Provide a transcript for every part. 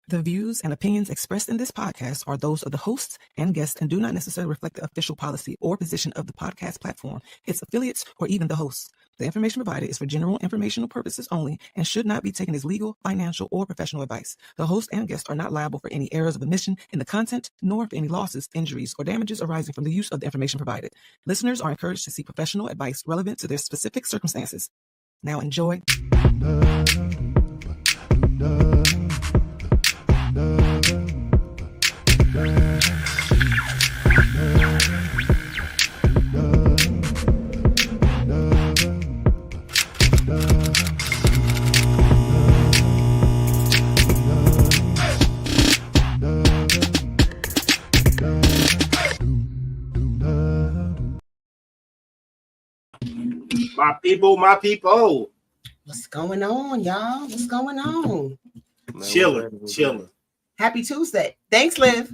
The views and opinions expressed in this podcast are those of the hosts and guests and do not necessarily reflect the official policy or position of the podcast platform, its affiliates, or even the hosts. The information provided is for general informational purposes only and should not be taken as legal, financial, or professional advice. The host and guests are not liable for any errors of omission in the content, nor for any losses, injuries, or damages arising from the use of the information provided. Listeners are encouraged to seek professional advice relevant to their specific circumstances. Now enjoy. My people. What's going on, y'all? What's going on? Chilling. Happy Tuesday. Thanks, Liv.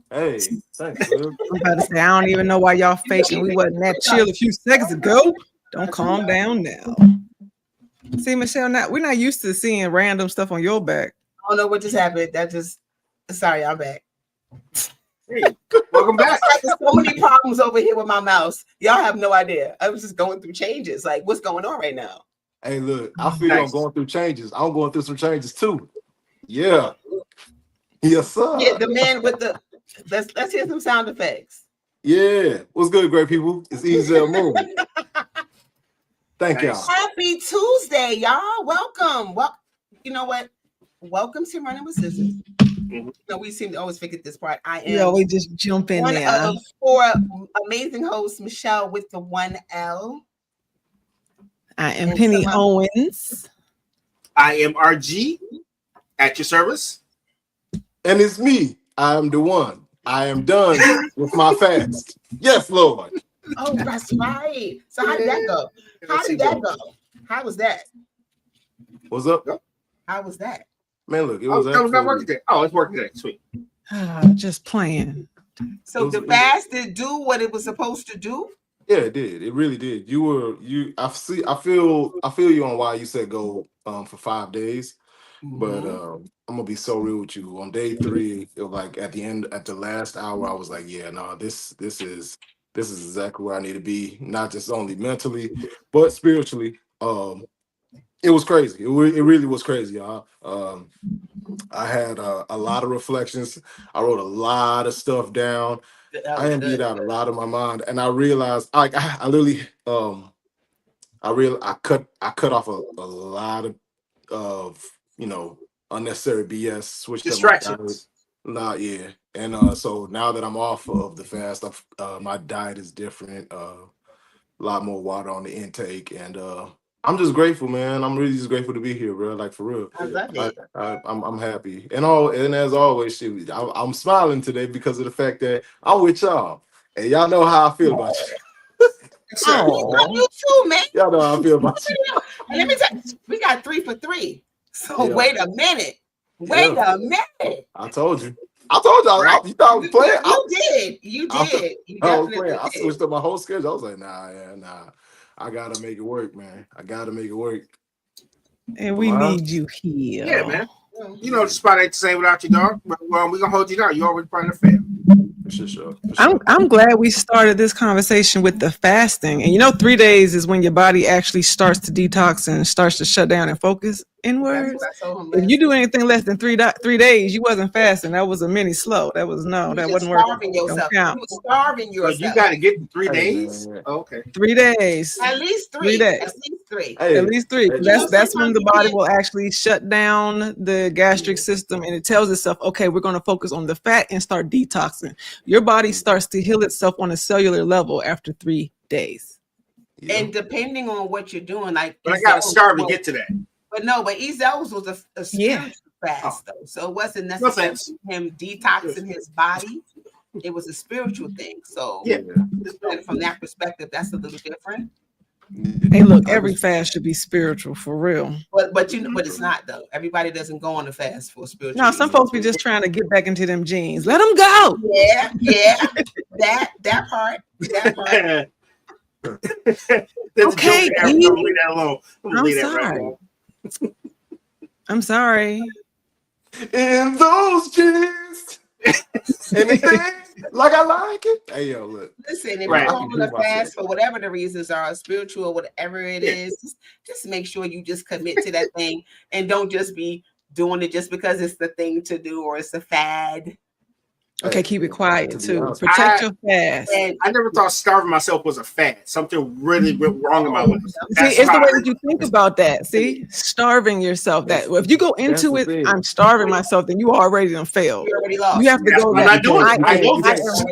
Hey, thanks, Liv. I'm about to say, I don't even know why y'all faking. We wasn't that chill a few seconds ago. Don't calm down now. See, Michelle, we're not used to seeing random stuff on your back. I don't know what just happened. Sorry, I'm back. Hey, welcome back. There's so many problems over here with my mouse. Y'all have no idea. I was just going through changes. Like, what's going on right now? Hey, look, I feel I'm going through changes. I'm going through some changes too. Yeah. Yes, sir. Yeah, the man with the let's hear some sound effects. Yeah. What's good, great people? It's Easy Moon. Thank y'all. Happy Tuesday, y'all. Welcome. Well, you know what? Welcome to Running with Scissors. Mm-hmm. So we seem to always forget this part. I am. Yeah, we just jump in one there. of four amazing hosts, Michelle with the 1L. I am Penny Owens. I am RG at your service. And it's me. I am the one. I am done with my fast. Yes, Lord. Oh, that's right. So how did that go? How was that? What's up? How was that? Man, look, it was not working today. Oh, it's working today. Sweet. Just playing. So the fast did do what it was supposed to do? Yeah, it did. It really did. I feel you on why you said go for 5 days. Mm-hmm. But I'm gonna be so real with you. On day 3, it was like at the last hour, I was like, yeah, no, this is exactly where I need to be, not just only mentally, but spiritually. It was crazy. It really was crazy, y'all. I had a lot of reflections. I wrote a lot of stuff down. I emptied out a lot of my mind, and I realized, I literally, I cut off a lot of unnecessary BS. Switched distractions. Yeah, and so now that I'm off of the fast, my diet is different. A lot more water on the intake, and I'm just grateful, man. I'm really just grateful to be here, bro. Like, for real. I love it. I'm happy. And as always, I'm smiling today because of the fact that I'm with y'all. And y'all know how I feel about you. Oh, you too, man. Y'all know how I feel about you. And let me tell you, we got 3 for 3. So yeah. Wait a minute. I told you. Right. You thought I was playing? You did. You definitely did. I switched up my whole schedule. I was like, nah. I gotta make it work, man. I gotta make it work. And we need you here. Yeah, man. You know the spot ain't the same without you, dog. But we're gonna hold you down. You already part of the family. For sure. I'm glad we started this conversation with the fasting. And 3 days is when your body actually starts to detox and starts to shut down and focus inwards. If you do anything less than 3 days, you wasn't fasting. That was a mini slow. That wasn't working. Starving yourself. You were starving yourself. So you got to get in 3 days. Oh, okay. 3 days. At least 3. 3 days. At least 3. Hey, at least 3. That's when the body will actually shut down the gastric system, and it tells itself, okay, we're going to focus on the fat and start detoxing. Your body starts to heal itself on a cellular level after 3 days. Yeah. And depending on what you're doing, like, but I got to starve to get to that. But Ezel's was a spiritual fast, though. So it wasn't necessarily him detoxing his body. It was a spiritual thing. So from that perspective, that's a little different. Hey, look, every fast should be spiritual for real. But it's not though. Everybody doesn't go on a fast for spiritual. No, some folks be just trying to get back into them jeans. Let them go. Yeah. that part. Okay, I'm leave that alone. I'm sorry. I'm sorry. in those jeans. Anything like I like it. Hey, yo, look. Listen, if you're on a fast for whatever the reasons are, spiritual or whatever it is, just make sure you just commit to that thing and don't just be doing it just because it's the thing to do or it's a fad. Okay, keep it quiet too. Protect your fast. And I never thought starving myself was a fad. Something really wrong in my life. See, it's the way that you think about that. See, starving yourself. That if you go into it, I'm starving myself, then you already done failed. You already lost. You have to go. I am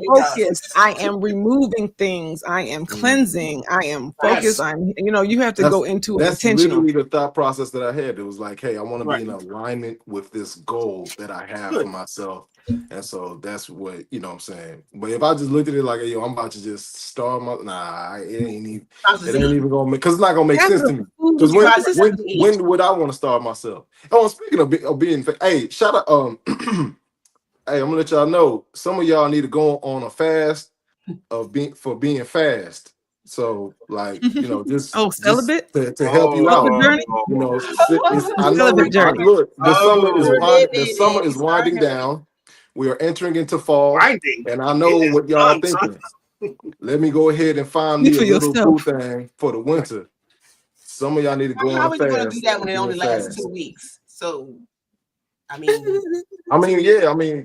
focused. I am removing things. I am cleansing. I am focused. You have to go into it. That's literally the thought process that I had. It was like, hey, I want to be in alignment with this goal that I have for myself. And so that's what, you know what I'm saying. But if I just looked at it like, yo, I'm about to just starve my, it ain't even gonna make, because it's not gonna make sense to me. Because when would I want to starve myself? Oh, speaking of being, hey, shout out, hey, I'm gonna let y'all know, some of y'all need to go on a fast for being fast. So, like, just celibate to help you out. I know. Look, the summer is winding down. We are entering into fall, and I know what y'all are thinking. Let me go ahead and find me a little food thing for the winter. Some of y'all need to go on a fast. How are you going to do that when it only lasts 2 weeks? So, I mean,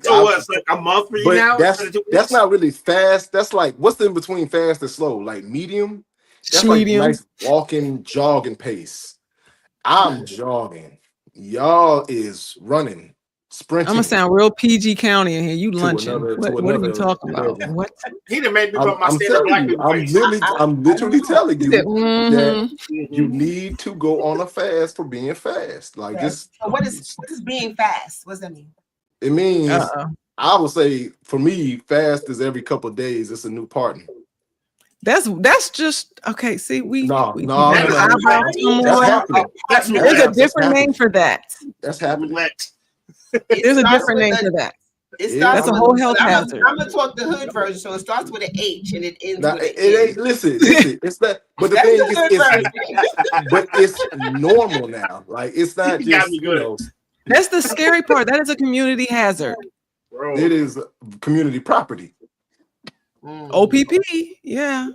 so what's like a month for you now? That's not really fast. That's like what's in between fast and slow, like medium. That's medium. Like nice walking, jogging pace. I'm jogging. Y'all is running. Sprinting. I'm gonna sound real PG County in here. You lunching? What are you talking about? What? He done made me put my standard black people face. I'm literally telling you that you need to go on a fast for being fast. Like just. So what is being fast? What does that mean? It means I would say for me, fast is every couple of days. It's a new partner. That's just okay. See, no. There's a different name for that. That's happening. There's a different name for that. That's a whole health hazard. I'm gonna talk the hood version, so it starts with an H and it ends with an It ain't. Listen. It's that. But the thing is, but it's normal now. Like it's not just. That's the scary part. That is a community hazard. Bro. It is community property. OPP, yeah.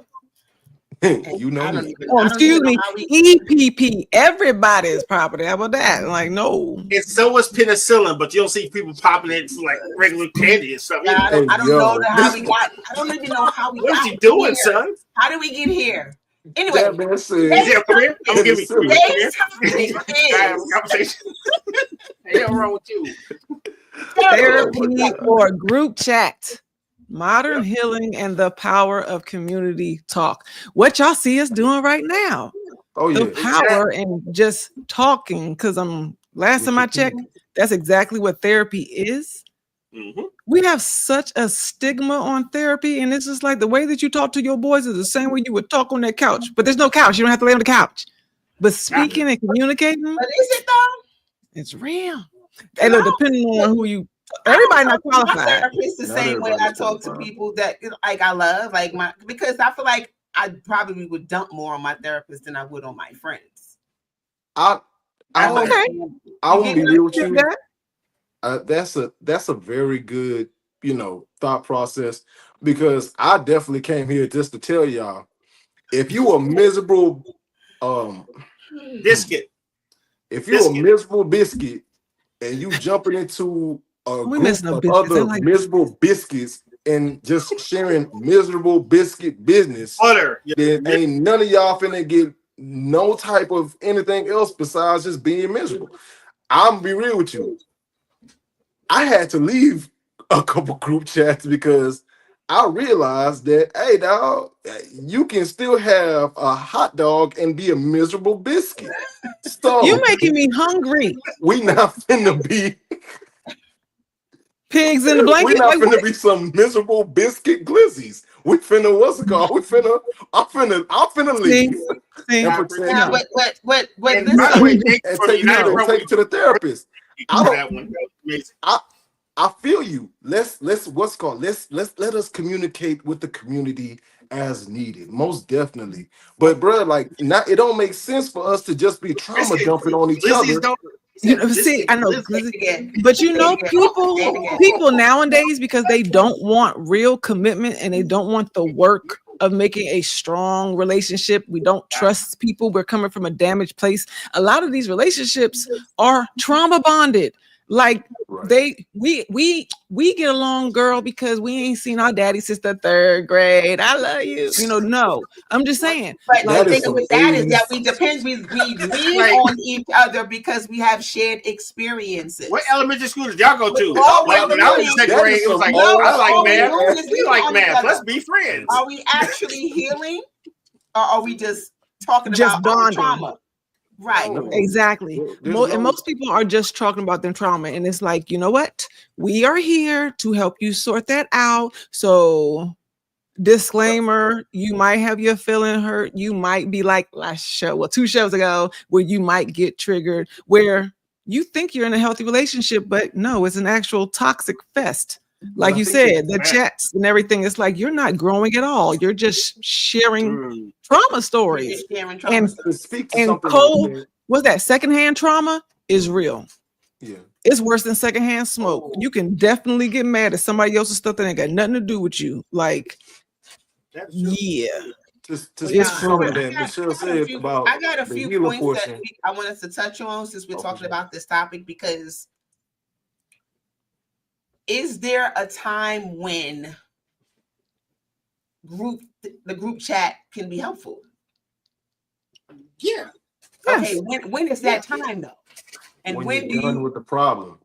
You know me. Excuse me. EPP. Everybody's property. How about that? Like, no. It's so is penicillin, but you don't see people popping it for like regular candy and stuff. I don't know how we got. I don't even know how we got. What is you doing, son? How did we get here? Anyway, I'm giving today's topic is what's wrong with you? Therapy or group chat. Modern healing and the power of community talk. What y'all see us doing right now. The power in just talking. Because last time I checked, that's exactly what therapy is. We have such a stigma on therapy, and it's just like the way that you talk to your boys is the same way you would talk on that couch. But there's no couch. You don't have to lay on the couch. But speaking and communicating, but is it though? It's real. And depending on who you. Everybody not qualified. It's the same way I talk to people that like I love, because I feel like I probably would dump more on my therapist than I would on my friends. I won't be real with you. That's a very good thought process, because I definitely came here just to tell y'all, if you a miserable biscuit, and you jumping into a group of other miserable biscuits and just sharing miserable biscuit business, then ain't none of y'all finna get no type of anything else besides just being miserable. I'm be real with you. I had to leave a couple group chats because I realized that, hey, dog, you can still have a hot dog and be a miserable biscuit. So you making me hungry. We not finna be pigs in the blanket. We not finna be some miserable biscuit glizzies. We finna what's it called? I'm finna leave. And take it to the therapist. I feel you. Let's let us communicate with the community as needed, most definitely. But bro, it don't make sense for us to just be trauma dumping on each other See, I know, but people nowadays, because they don't want real commitment and they don't want the work of making a strong relationship. We don't trust people. We're coming from a damaged place. A lot of these relationships are trauma bonded. Like we get along, girl, because we ain't seen our daddy since the 3rd grade. I love you. No, I'm just saying. But the thing with that is that we lean on each other because we have shared experiences. What elementary school did y'all go to? When I was in 2nd grade, it was like, I like math. We like math. Let's be friends. Are we actually healing, or are we just talking about our trauma? Right. Exactly. And most people are just talking about their trauma. And it's like, you know what? We are here to help you sort that out. So, disclaimer, you might have your feeling hurt. You might be like 2 shows ago, where you might get triggered, where you think you're in a healthy relationship, but no, it's an actual toxic fest. Like you said, the chats and everything, it's like you're not growing at all. You're just sharing trauma stories. And cold, what's that? Secondhand trauma is real. Yeah. It's worse than secondhand smoke. You can definitely get mad at somebody else's stuff that ain't got nothing to do with you. Like, yeah. Just something that Michelle said about I got a few points that I want us to touch on since we're talking about this topic, because is there a time when the group chat can be helpful? Yeah. Okay, when is that time though? And when you're done with the problem.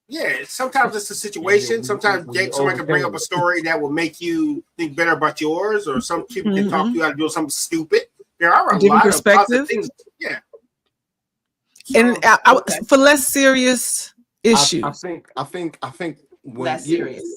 Yeah, sometimes it's a situation. Sometimes somebody can bring up a story that will make you think better about yours, or some people can talk to you out of doing something stupid. There are a lot of positive things. Yeah. And for less serious issues. I think when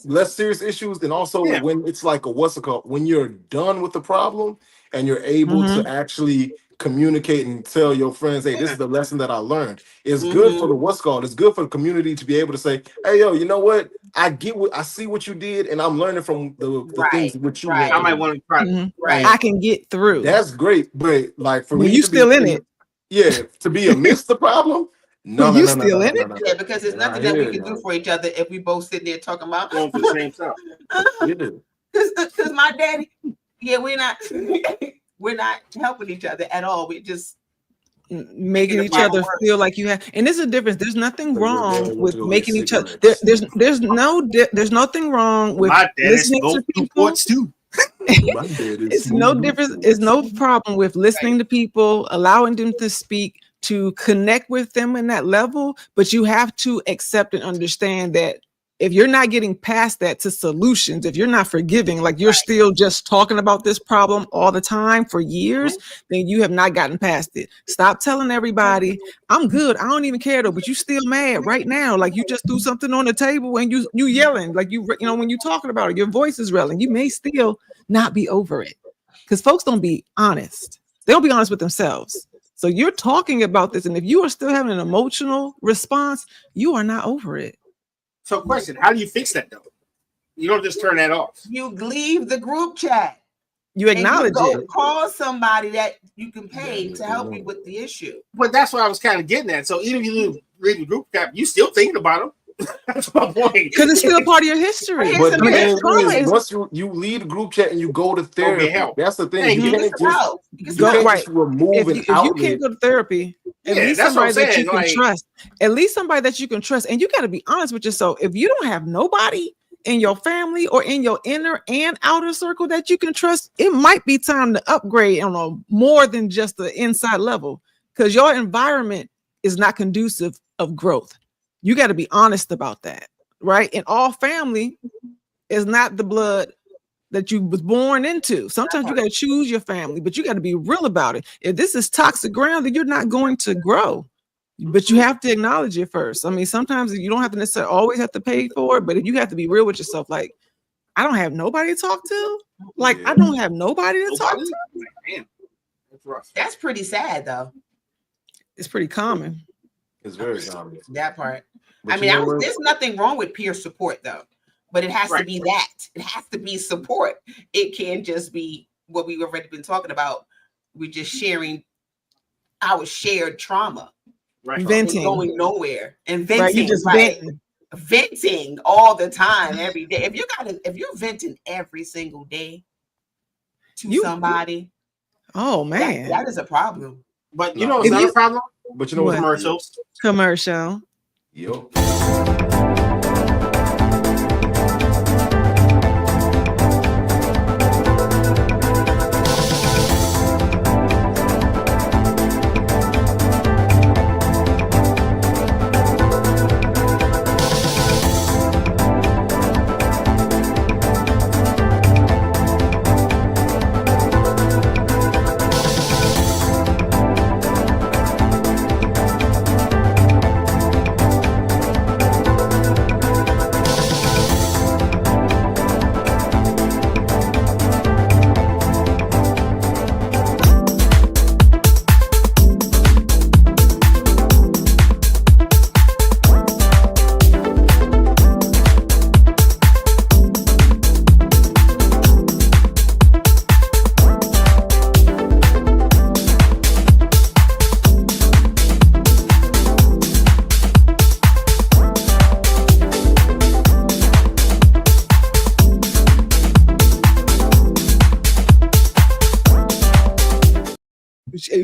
less serious issues, and also when it's like when you're done with the problem and you're able to actually communicate and tell your friends, hey, this is the lesson that I learned. It's good for it's good for the community to be able to say, hey, yo, you know what? I see what you did, and I'm learning from the things which you I might want to try. I can get through. That's great, but like for when me you still in it. Yeah, to be amidst the problem. No, still in it? Yeah, because there's nothing that we can do for each other if we both sitting there talking about going for the same stuff. You do. Because my daddy, we're not helping each other at all. We just making each other feel like you have, and there's a difference. There's nothing wrong with making each other. There's nothing wrong with listening to people. It's no difference. It's no problem with listening to people, allowing them to speak, to connect with them in that level. But you have to accept and understand that if you're not getting past that to solutions, if you're not forgiving, like you're still just talking about this problem all the time for years, then you have not gotten past it. Stop telling everybody, I'm good, I don't even care though, but you still mad right now. Like you just threw something on the table and you yelling, like you know, when you're talking about it, your voice is relling. You may still not be over it, because folks don't be honest. They don't be honest with themselves. So you're talking about this, and if you are still having an emotional response, you are not over it. So question, how do you fix that though? You don't just turn that off. You leave the group chat. You acknowledge it. Call somebody that you can pay to help you with the issue. But that's what I was kind of getting at. So even if you leave the group chat, you still thinking about them. That's my point. Because it's still a part of your history. But once you leave the group chat and you go to therapy, that's the thing. You can't just remove it. If you can't go to therapy, at least somebody that you can trust. At least somebody that you can trust. And you got to be honest with yourself. If you don't have nobody in your family or in your inner and outer circle that you can trust, it might be time to upgrade on a more than just the inside level, because your environment is not conducive of growth. You got to be honest about that, right? And all family is not the blood that you was born into. Sometimes you got to choose your family, but you got to be real about it. If this is toxic ground, then you're not going to grow. But you have to acknowledge it first. I mean, sometimes you don't have to necessarily always have to pay for it, but if you have to be real with yourself, like, I don't have nobody to talk to. Like, I don't have nobody to talk to. Man, that's rough. That's pretty sad, though. It's pretty common. It's very common. That part. But I mean, there's nothing wrong with peer support, though. But it has to be that. It has to be support. It can't just be what we've already been talking about. We're just sharing our shared trauma. Right. Venting. Going nowhere. And venting. Right. You just venting. Venting all the time, every day. If you're venting every single day to somebody, oh man, that is a problem. But you know it's not a problem. But you know what? Commercial. Yo.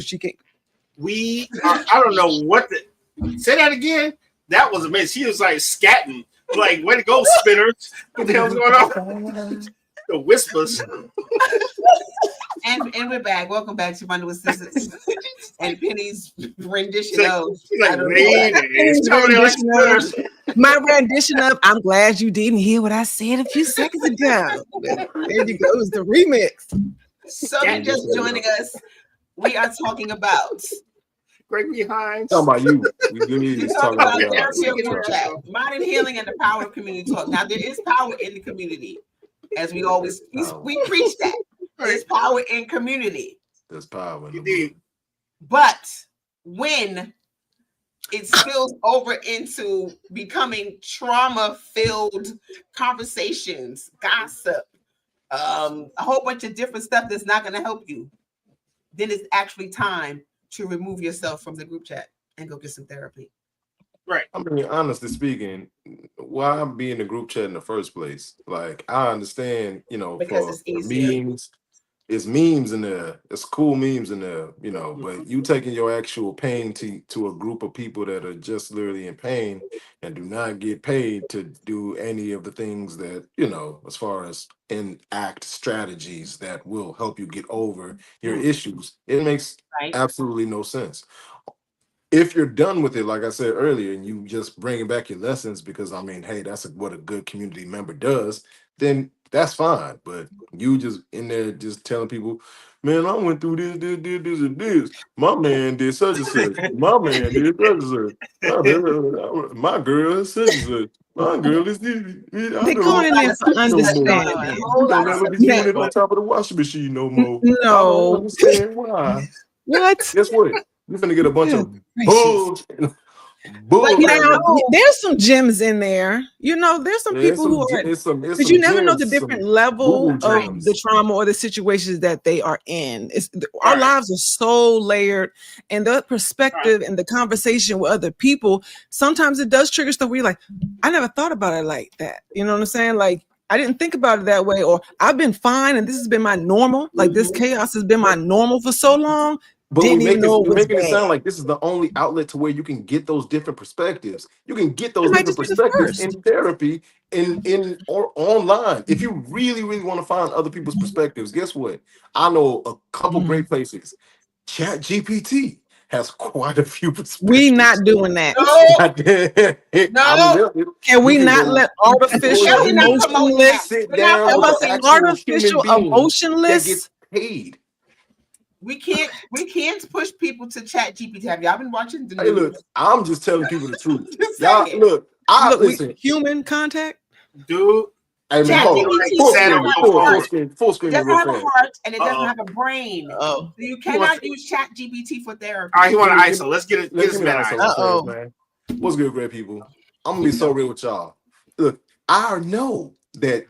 She can't. I don't know what say that again. That was amazing. She was like scatting. Like, way to go, spinners. What the hell's going on? The whispers. And we're back. Welcome back to Monday with Sisters and Penny's rendition of my rendition of I'm glad you didn't hear what I said a few seconds ago. There you go. It's the remix. So you're just joining us. We are talking about Gregory Hines. Talking about you. We talking about therapy of group chat, modern healing, and the power of community talk. Now there is power in the community, as we always we preach that. There's power in community. There's power in the But when it spills over into becoming trauma-filled conversations, gossip, a whole bunch of different stuff that's not going to help you, then it's actually time to remove yourself from the group chat and go get some therapy. Right. I mean, honestly speaking, why be in the group chat in the first place? Like, I understand, because for memes, it's memes in there. It's cool memes in there, but you taking your actual pain to a group of people that are just literally in pain and do not get paid to do any of the things that, as far as enact strategies that will help you get over your issues. It makes absolutely no sense. If you're done with it, like I said earlier, and you just bringing back your lessons because, hey, that's what a good community member does, then that's fine. But you just in there just telling people, man, I went through this, and this. My man did such and such. My man did such and such. My girl is such and such. My girl is this. They're going in there for understanding. You don't never be doing it on top of the washing machine no more. No. I don't understand why. What? Guess what? You're gonna get a bunch of But now, there's some gems in there. There's some people who are, because you never know the different level of the trauma or the situations that they are in. Our lives are so layered, and the perspective and the conversation with other people, sometimes it does trigger stuff where you're like, I never thought about it like that. You know what I'm saying? Like, I didn't think about it that way, or I've been fine and this has been my normal. Like, this chaos has been my normal for so long. But we're making it sound like this is the only outlet to where you can get those different perspectives. You can get those different perspectives in therapy, or online. If you really, really want to find other people's perspectives, guess what? I know a couple great places. ChatGPT has quite a few perspectives. We not doing that. No. Can we not let artificial emotionless sit down with an artificial emotionless that gets paid? We can't push people to ChatGPT. Have y'all been watching the news? Hey, look, I'm just telling people the truth. Y'all, look, listen. Human contact, dude. Hey, man, full screen. It doesn't have a heart and it doesn't have a brain. So you cannot use ChatGPT for therapy. All right, he want to ISO. Let's get this man ISO. Man. What's good, great people? I'm gonna be so real with y'all. Look, I know that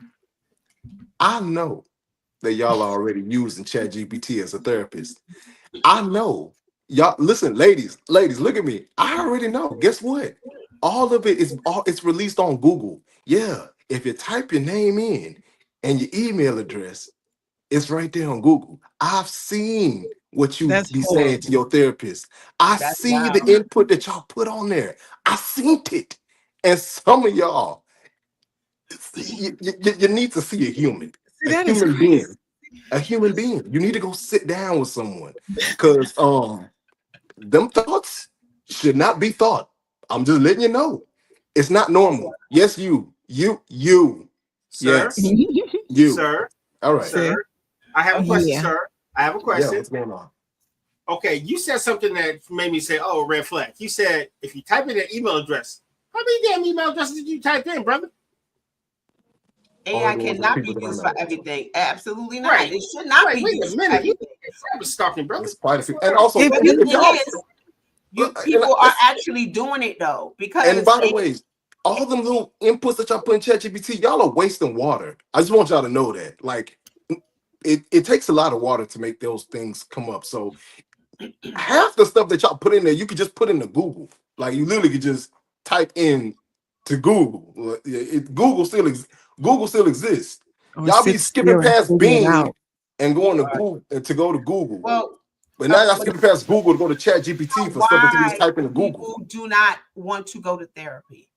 y'all are already using ChatGPT as a therapist. I know y'all listen, ladies, look at me. I already know. Guess what? All of it is it's released on Google. Yeah, if you type your name in and your email address, it's right there on Google. I've seen what you That's be saying horrible. to your therapist. I That's see the wild. input that y'all put on there. I seen it. And some of y'all, you need to see a human, See, a that is human crazy. being, a human being. You need to go sit down with someone because them thoughts should not be thought. I'm just letting you know. It's not normal. Yes, you. Sir, Yes, you. sir, All right. See? sir. I have a question, Yeah. sir. I have a Yeah, question. what's going on? Okay, you said something that made me say, "Oh, red flag." You said if you type in an email address, how many damn email addresses did you type in, brother? AI All the ones that cannot be people that I used know. for everything. Absolutely not. Right. It should not Wait, be wait a used for minute. You everything. cyber stalking, brother. It's quite a few. And also, If But you- the thing y'all, is, and, people are actually doing it though, because by the way, all them little inputs that y'all put in ChatGPT, y'all are wasting water. I just want y'all to know that. Like, it takes a lot of water to make those things come up. So half the stuff that y'all put in there, you could just put into Google. Like, you literally could just type in to Google. Google still exists. Or Y'all be sit skipping still and past figure it Bing out. and going to Google to go to Google. well, But now y'all but skipping past Google to go to ChatGPT for stuff that you just why type into Google. people do not want to go to therapy?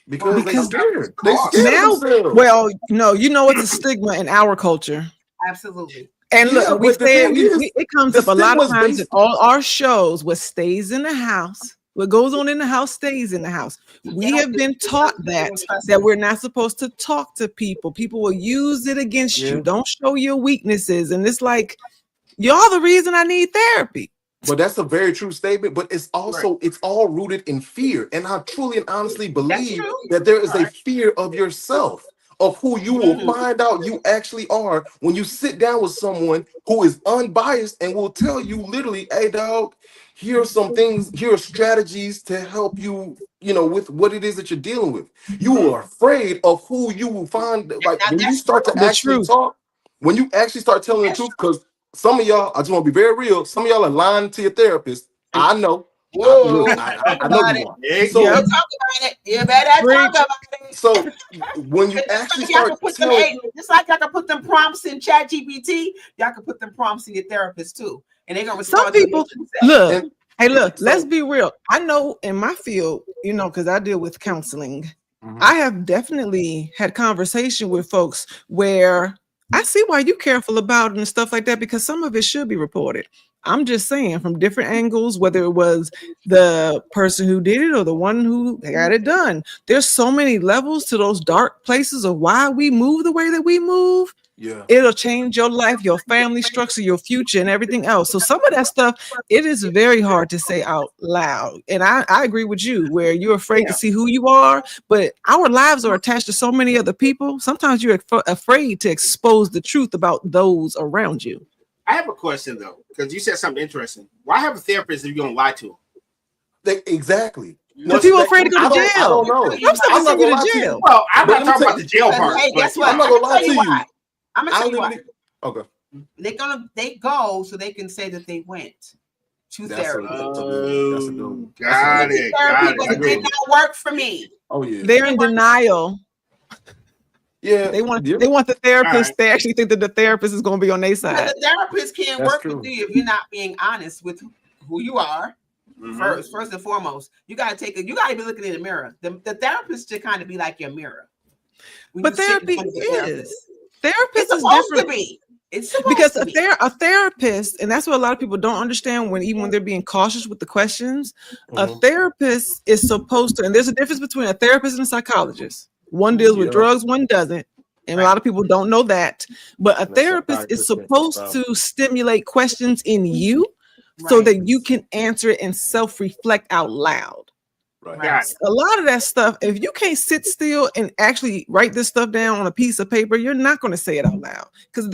Because they Because scared. They scared of now, themselves. well, no, it's a stigma in our culture. Absolutely. And Yeah, look, we but the say thing is, it comes the up a lot of stigma's times in based. all our shows. What stays in the house, what goes on in the house stays in the house. We have been taught that we're not supposed to talk to people. People will use it against Yeah. you. Don't show your weaknesses. And it's like, y'all the reason I need therapy. But that's a very true statement. But it's also it's all rooted in fear. And I truly and honestly That's believe true. that there is a fear of yourself, of who you will find out you actually are when you sit down with someone who is unbiased and will tell you literally, hey dog, here are some things, here are strategies to help you, with what it is that you're dealing with. You are afraid of who you will find. Like Now when you that's start to The actually truth. talk, when you actually start telling the truth, because some of y'all, I just want to be very real. Some of y'all are lying to your therapist. I know. Whoa, I know you are. You better talk about it. You better talk about it. So when you actually start telling, just like y'all can put them prompts in ChatGPT, y'all can put them prompts in your therapist too, and they're gonna respond. Some people look. Hey, look. So- let's be real. I know in my field, because I deal with counseling. I have definitely had conversation with folks where I see why you're careful about it and stuff like that, because some of it should be reported. I'm just saying from different angles, whether it was the person who did it or the one who got it done. There's so many levels to those dark places of why we move the way that we move. Yeah. It'll change your life, your family structure, your future, and everything else. So some of that stuff, it is very hard to say out loud. And I agree with you where you're afraid to see who you are, but our lives are attached to so many other people. Sometimes you're afraid to expose the truth about those around you. I have a question though, because you said something interesting. Why have a therapist if you're gonna lie to them? Exactly. Because people are afraid to go to jail. I don't know. Some stuff will send you to jail. Well, I'm not talking about the jail part. Hey, guess what? I'm not gonna lie to you. I'm gonna tell you why. Okay. They go so they can say that they went to therapy. That's a good one. Got it. But it did not work for me. Oh yeah. They're in denial. Yeah. They want the therapist. They actually think that the therapist is going to be on their side. The therapist can't work with you if you're not being honest with who you are. First and foremost, you gotta be looking in the mirror. The therapist should kind of be like your mirror. But therapy is It's supposed to be. It's because a therapist, and that's what a lot of people don't understand even when they're being cautious with the questions. A therapist is supposed to, and there's a difference between a therapist and a psychologist. One deals with drugs, one doesn't. And a lot of people don't know that. But a therapist is supposed to stimulate questions in you so that you can answer it and self-reflect out loud. Right. A lot of that stuff, if you can't sit still and actually write this stuff down on a piece of paper, you're not going to say it out loud. Because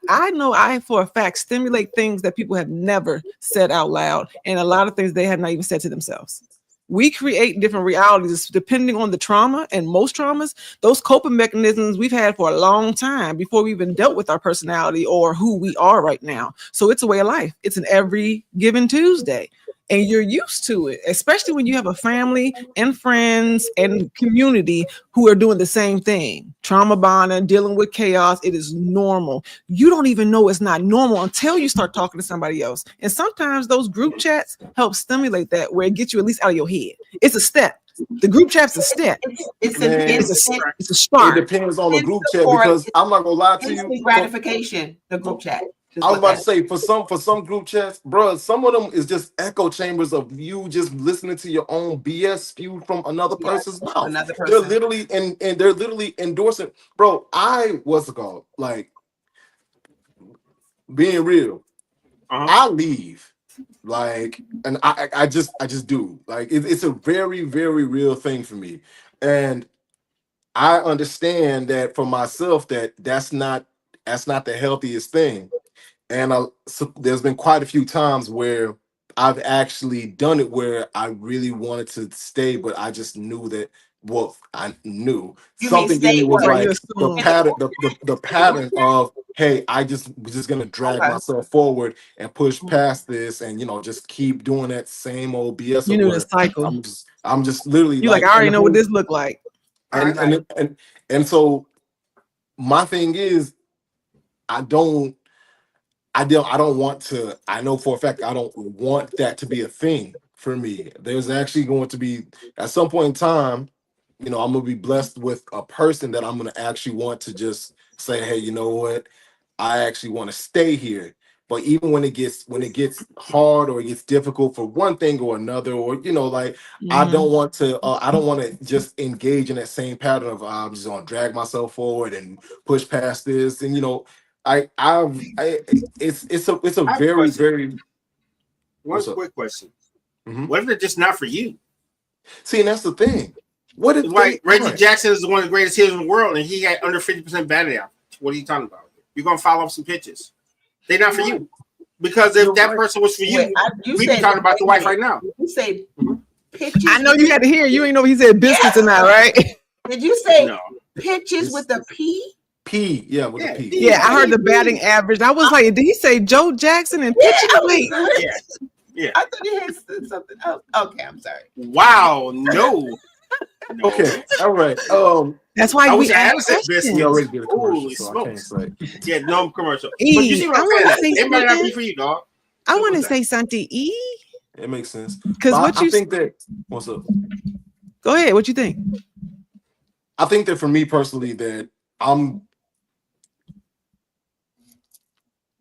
I know for a fact stimulate things that people have never said out loud, and a lot of things they have not even said to themselves. We create different realities depending on the trauma, and most traumas, those coping mechanisms we've had for a long time before we even dealt with our personality or who we are right now. So it's a way of life. It's an every given Tuesday. And you're used to it, especially when you have a family and friends and community who are doing the same thing. Trauma bonding, dealing with chaos. It is normal. You don't even know it's not normal until you start talking to somebody else. And sometimes those group chats help stimulate that, where it gets you at least out of your head. It's a step. The group chat's a step. It's a start. It depends on the group chat, because I'm not gonna lie to you. Gratification, the group chat. I was about to say, for some group chats, bro, some of them is just echo chambers of you just listening to your own BS spewed from another person's mouth. They're literally and they're literally endorsing, bro. What's it called? Like, being real. I leave, like, and I just do. Like, it's a very, very real thing for me, and I understand that for myself that's not the healthiest thing. And so there's been quite a few times where I've actually done it where I really wanted to stay, but I just knew that. Well, I knew something in me was like the pattern of, hey, I was just gonna drag myself forward and push past this, and just keep doing that same old BS. You knew the cycle. I'm just literally you like I already know what this looked like. And so my thing is, I don't want to. I know for a fact I don't want that to be a thing for me. There's actually going to be, at some point in time, I'm gonna be blessed with a person that I'm gonna actually want to just say, hey, you know what? I actually want to stay here. But even when it gets hard or it gets difficult for one thing or another, or I don't want to just engage in that same pattern of I'm just gonna drag myself forward and push past this, and it's a very, very. One quick question. What if they're just not for you? See, and that's the thing. What if Reggie Jackson is one of the greatest hitters in the world, and he had under 50% batting average? What are you talking about? You're gonna follow up some pitches. They're not for you. Because if that person was for you, we'd be talking about your wife right now. You say pitches. I know you had to hear. You ain't know if he said biscuits or not, right? Did you say pitches with a P? P, with a P. Yeah, I heard the batting average. I was like, did he say Joe Jackson and pitching? Yeah. I thought he had something else. Okay, I'm sorry. Wow, no. Okay, all right. That's why we asked this. We already did a commercial, so I can't say. Yeah, no commercial. But you see what I'm saying? It might not be for you, dog. I want to say something. It makes sense. Because I think that. What's up? Go ahead. What you think? I think that for me personally, that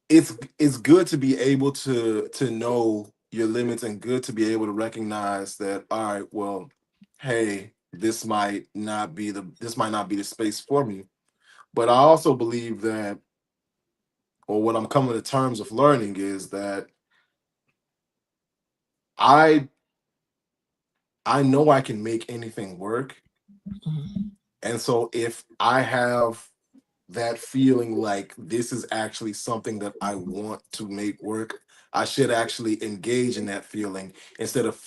it's good to be able to know your limits, and good to be able to recognize that, all right, well, hey, this might not be the space for me. But I also believe that, or what I'm coming to terms of learning, is that I know I can make anything work. And so if I have that feeling like this is actually something that I want to make work, I should actually engage in that feeling, instead of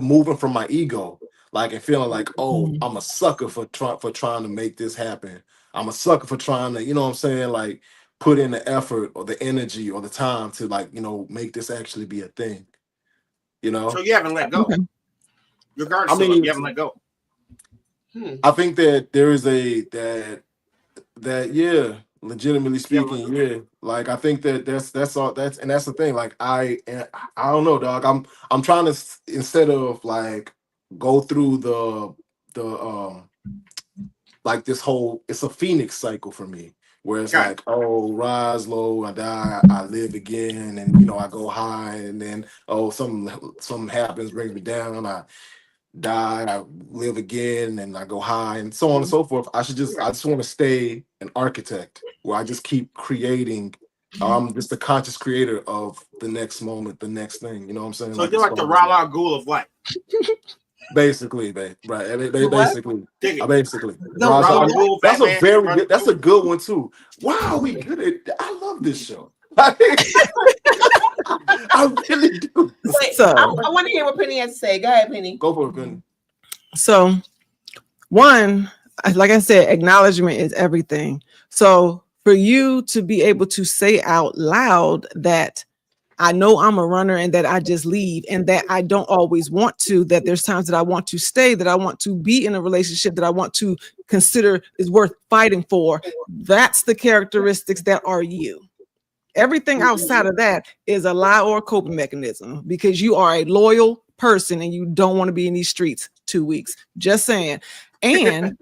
moving from my ego, and feeling like, oh, I'm a sucker for trying to make this happen. I'm a sucker for trying to, put in the effort or the energy or the time to make this actually be a thing. So you haven't let go. Regardless, you haven't let go. I think that there is legitimately speaking, I think that's all. That's the thing. I don't know, dog. I'm trying to, instead of go through the this whole, it's a phoenix cycle for me, where it's rise low, I die, I live again, and I go high, and then something happens, brings me down, I die, I live again, and I go high, and so on and so forth. I just want to stay an architect, where I just keep creating. I'm just a conscious creator of the next moment, the next thing. You know what I'm saying? So you're like the Rala Ghul of life. Basically, babe. Right. Basically. Ghul, that's a very good. That's a good one too. Wow, we good at. I love this show. I really do. So I want to hear what Penny has to say. Go ahead, Penny. Go for it, Penny. So, one, like I said, acknowledgement is everything. So for you to be able to say out loud that I know I'm a runner and that I just leave and that I don't always want to, that there's times that I want to stay, that I want to be in a relationship that I want to consider is worth fighting for. That's the characteristics that are you. Everything outside of that is a lie or a coping mechanism because you are a loyal person and you don't want to be in these streets 2 weeks. Just saying. And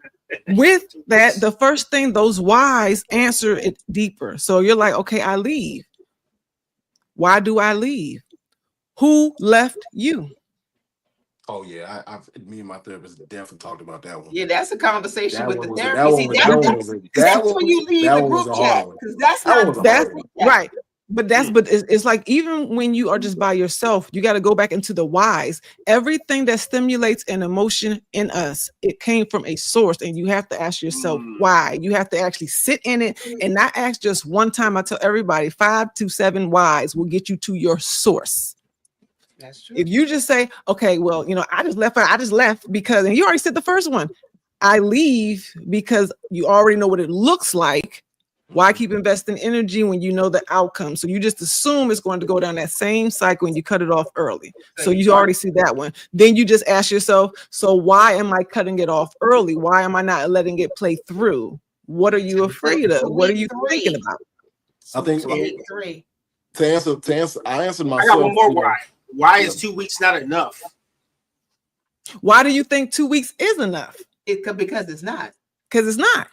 with that, the first thing, those whys answer it deeper. So you're like, okay, I leave. Why do I leave? Who left you? Oh yeah, me and my therapist definitely talked about that one. Yeah, that's a conversation with the therapist. That's when you leave the group chat because that's right. But it's like even when you are just by yourself, you got to go back into the whys. Everything that stimulates an emotion in us, it came from a source, and you have to ask yourself why. You have to actually sit in it and not ask just one time. I tell everybody 5 to 7 whys will get you to your source. That's true. If you just say, okay, well, I just left because, and you already said the first one, I leave because you already know what it looks like. Why keep investing energy when you know the outcome? So you just assume it's going to go down that same cycle and you cut it off early. So you already see that one. Then you just ask yourself, so why am I cutting it off early? Why am I not letting it play through? What are you afraid of? What are you thinking about? I think to answer, I answered myself. I got one more why. Why is 2 weeks not enough? Why do you think 2 weeks is enough? Because it's not. Because it's not.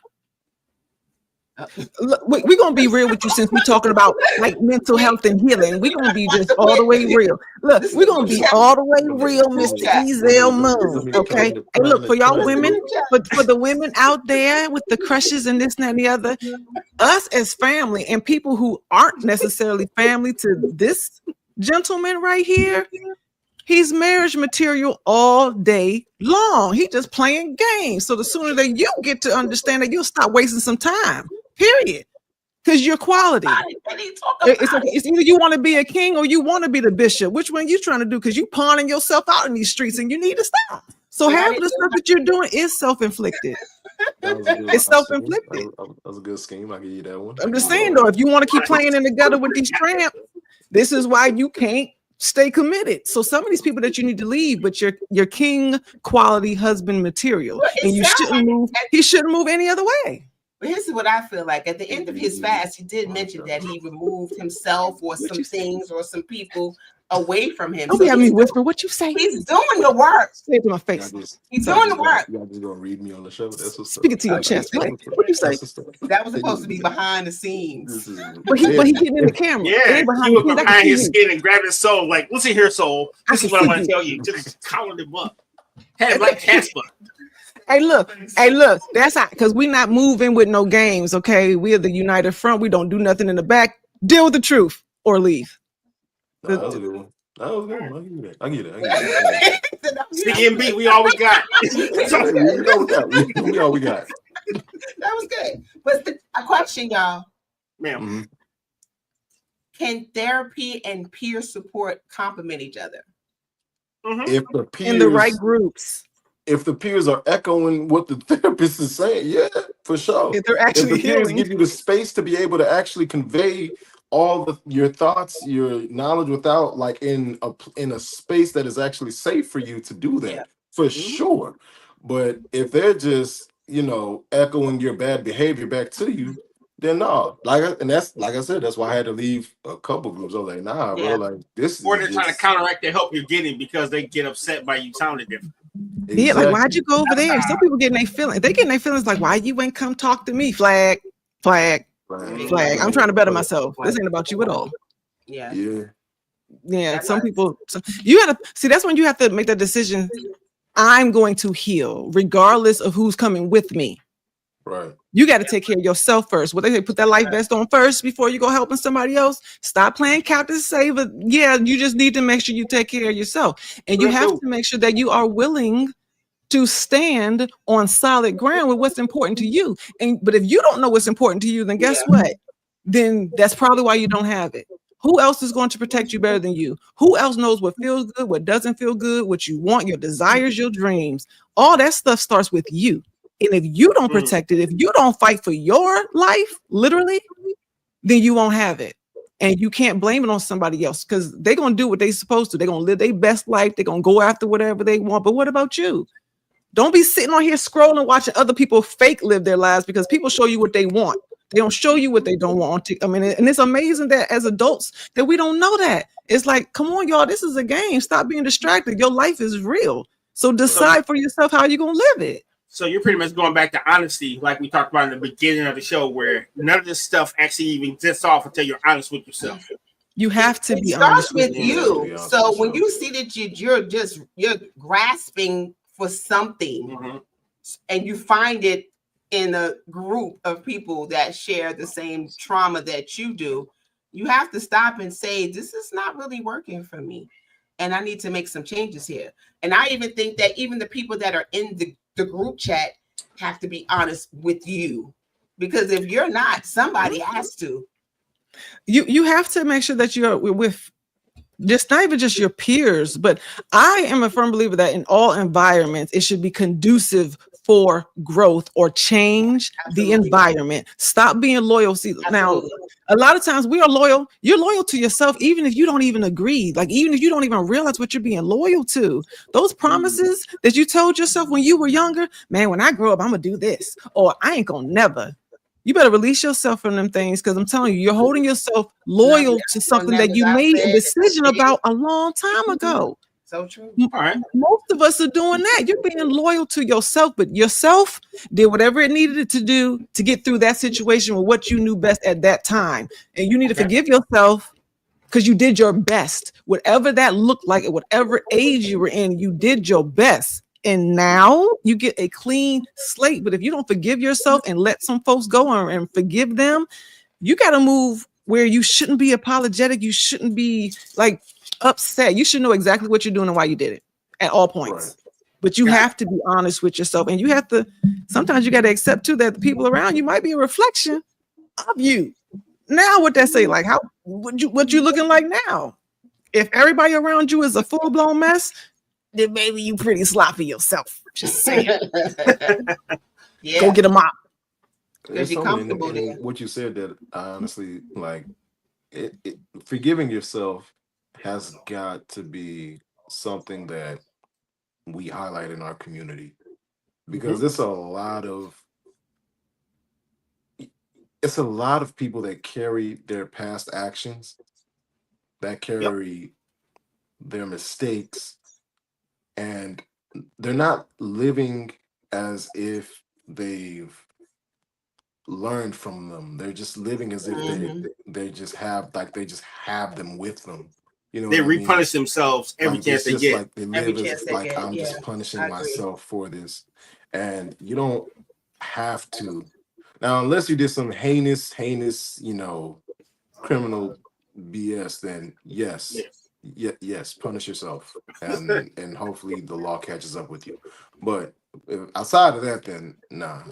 Look, we're gonna be real with you since we're talking about like mental health and healing. We're gonna be just all the way real. Look, we're gonna be all the way real, Mr. Ezel Moon. Okay. And look, for y'all women, but for the women out there with the crushes and this and that and the other, us as family and people who aren't necessarily family to this gentleman right here, he's marriage material all day long. He just playing games. So the sooner that you get to understand that, you'll stop wasting some time. Period. Because you're quality. It's either you want to be a king or you want to be the bishop. Which one you trying to do? Because you pawning yourself out in these streets and you need to stop. So half of the stuff that you're doing is self-inflicted. It's self-inflicted. That was a good scheme. I'll give you that one. I'm just saying though, if you want to keep playing in the gutter with these tramps, this is why you can't stay committed. So some of these people that you need to leave, but your king quality husband material, and you shouldn't move. He shouldn't move any other way. But here's what I feel like. At the end of his fast, he did mention that he removed himself or some things or some people away from him. Don't be having me whisper what you say. He's doing the work. Say it to my face. He's doing the work. Y'all just gonna read me on the show. That's what's Speak it to your chest. What you say? That was supposed to be behind the scenes. But he getting in the camera. Yeah, he was behind his skin and grabbed his soul. Like, listen here, soul. This is what I want to tell you. Just collared him up. Had him like Casper. Hey, look, that's how, because we're not moving with no games, okay? We are the united front. We don't do nothing in the back. Deal with the truth or leave. That was a good one. That was good one. I get it. CMB, we all we got. We all we got. That was good. But a question, y'all. Ma'am. Mm-hmm. Can therapy and peer support complement each other? Mm-hmm. If the peers, in the right groups. If the peers are echoing what the therapist is saying, yeah, for sure. If they're actually if the peers give you the space to be able to actually convey all your thoughts, your knowledge without like in a space that is actually safe for you to do that, for sure. But if they're just, echoing your bad behavior back to you, then no. Like I said, that's why I had to leave a couple groups. I was like, nah, bro, like this. Or they're trying to counteract the help you're getting because they get upset by you sounding different. Exactly. Yeah, like why'd you go over there? Some people getting their feelings. They getting their feelings like, why you ain't come talk to me? Flag. I'm trying to better myself. This ain't about you at all. Yeah. Some people. You gotta see. That's when you have to make that decision. I'm going to heal, regardless of who's coming with me. Right. You got to take care of yourself first. What they say, put that life vest on first before you go helping somebody else. Stop playing Captain Saver. Yeah, you just need to make sure you take care of yourself. And you have to make sure that you are willing to stand on solid ground with what's important to you. But if you don't know what's important to you, then guess what? Then that's probably why you don't have it. Who else is going to protect you better than you? Who else knows what feels good, what doesn't feel good, what you want, your desires, your dreams? All that stuff starts with you. And if you don't protect it, if you don't fight for your life, literally, then you won't have it. And you can't blame it on somebody else because they're going to do what they're supposed to. They're going to live their best life. They're going to go after whatever they want. But what about you? Don't be sitting on here scrolling, watching other people fake live their lives because people show you what they want. They don't show you what they don't want. I mean, and it's amazing that as adults that we don't know that. It's like, come on, y'all, this is a game. Stop being distracted. Your life is real. So decide for yourself how you're going to live it. So you're pretty much going back to honesty, like we talked about in the beginning of the show, where none of this stuff actually even gets off until you're honest with yourself. You have to be honest with you. So when you see that you're grasping for something, and you find it in a group of people that share the same trauma that you do, you have to stop and say, this is not really working for me. And I need to make some changes here. And I even think that even the people that are in the group chat have to be honest with you. Because if you're not, somebody has to. You have to make sure that you're with just not even just your peers, but I am a firm believer that in all environments, it should be conducive for growth or change. Absolutely. The environment. Stop being loyal. See, now, a lot of times we are loyal. You're loyal to yourself, even if you don't even agree. Like, even if you don't even realize what you're being loyal to. Those promises that you told yourself when you were younger, man, when I grow up, I'm going to do this, or I ain't going to never. You better release yourself from them things because I'm telling you, you're holding yourself loyal to something that you made a decision about a long time ago. So true. All right. Most of us are doing that. You're being loyal to yourself, but yourself did whatever it needed to do to get through that situation with what you knew best at that time. And you need to forgive yourself because you did your best. Whatever that looked like, at whatever age you were in, you did your best. And now you get a clean slate. But if you don't forgive yourself and let some folks go and forgive them, you got to move where you shouldn't be apologetic. You shouldn't be like upset. You should know exactly what you're doing and why you did it at all points. Right. But you have to be honest with yourself. And you have to, sometimes you got to accept too that the people around you might be a reflection of you. Now what that say? Like what you looking like now? If everybody around you is a full-blown mess, then maybe you pretty sloppy yourself. Just saying. Go get a mop. There's something in what you said that I honestly like. Forgiving yourself has got to be something that we highlight in our community because it's a lot of people that carry their past actions, that carry their mistakes. And they're not living as if they've learned from them. They're just living as if they just have them with them. You know, they repunish themselves every chance they get. Like they live as like I'm just punishing myself for this, and you don't have to. Now, unless you did some heinous, criminal BS, then yes. Yes, punish yourself, and hopefully the law catches up with you. But outside of that, then nah,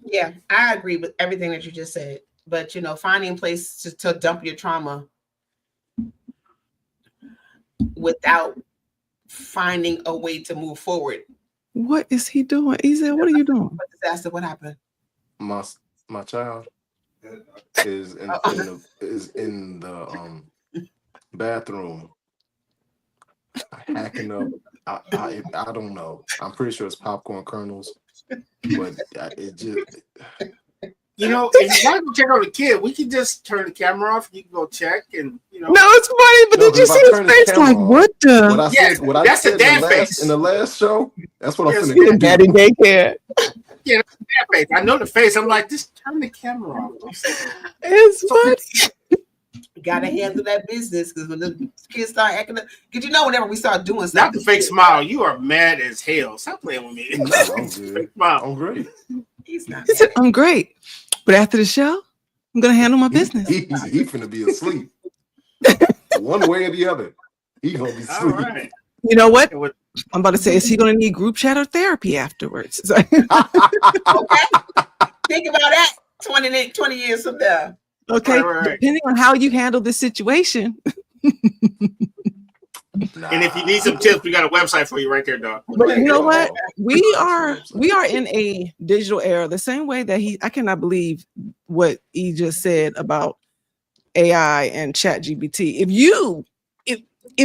Yeah, I agree with everything that you just said. But finding a place to dump your trauma without finding a way to move forward. What is he doing? He said, "What are you doing?" Disaster. What happened? My child is in the bathroom hacking up. I don't know. I'm pretty sure it's popcorn kernels, but it just. If you want to check on the kid, we can just turn the camera off. You can go check, and No, it's funny, but did you see his face? Like, what the? That's the damn face in the last show. That's what I'm finna do. Daddy daycare. Yeah, that's the damn face. I know the face. I'm like, just turn the camera off. It's funny. You gotta handle that business because when the kids start acting up, because whenever we start doing something, not the fake smile. You are mad as hell. Stop playing with me. No, I'm good. I'm great. He's not. He said, "I'm great, but after the show, I'm gonna handle my business." He finna be asleep. One way or the other, he gonna be asleep. Right. You know what? I'm about to say, is he gonna need group chat or therapy afterwards? Okay. Think about that. 20 years from now. Okay, right. Depending on how you handle the situation. And if you need some tips, we got a website for you right there, dog. But you know what? We are in a digital era. The same way that I cannot believe what he just said about AI and ChatGPT. If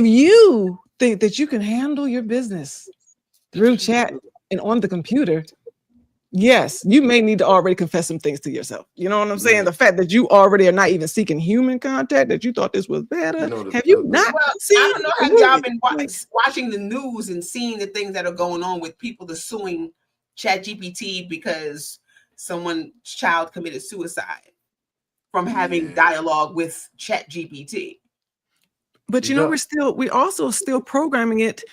you think that you can handle your business through chat and on the computer, yes, you may need to already confess some things to yourself. You know what I'm saying? Yeah. The fact that you already are not even seeking human contact, that you thought this was better. Have you not? Well, I don't know. Have y'all been watching the news and seeing the things that are going on with people that suing ChatGPT because someone's child committed suicide from having dialogue with ChatGPT? But you know, we're also still programming it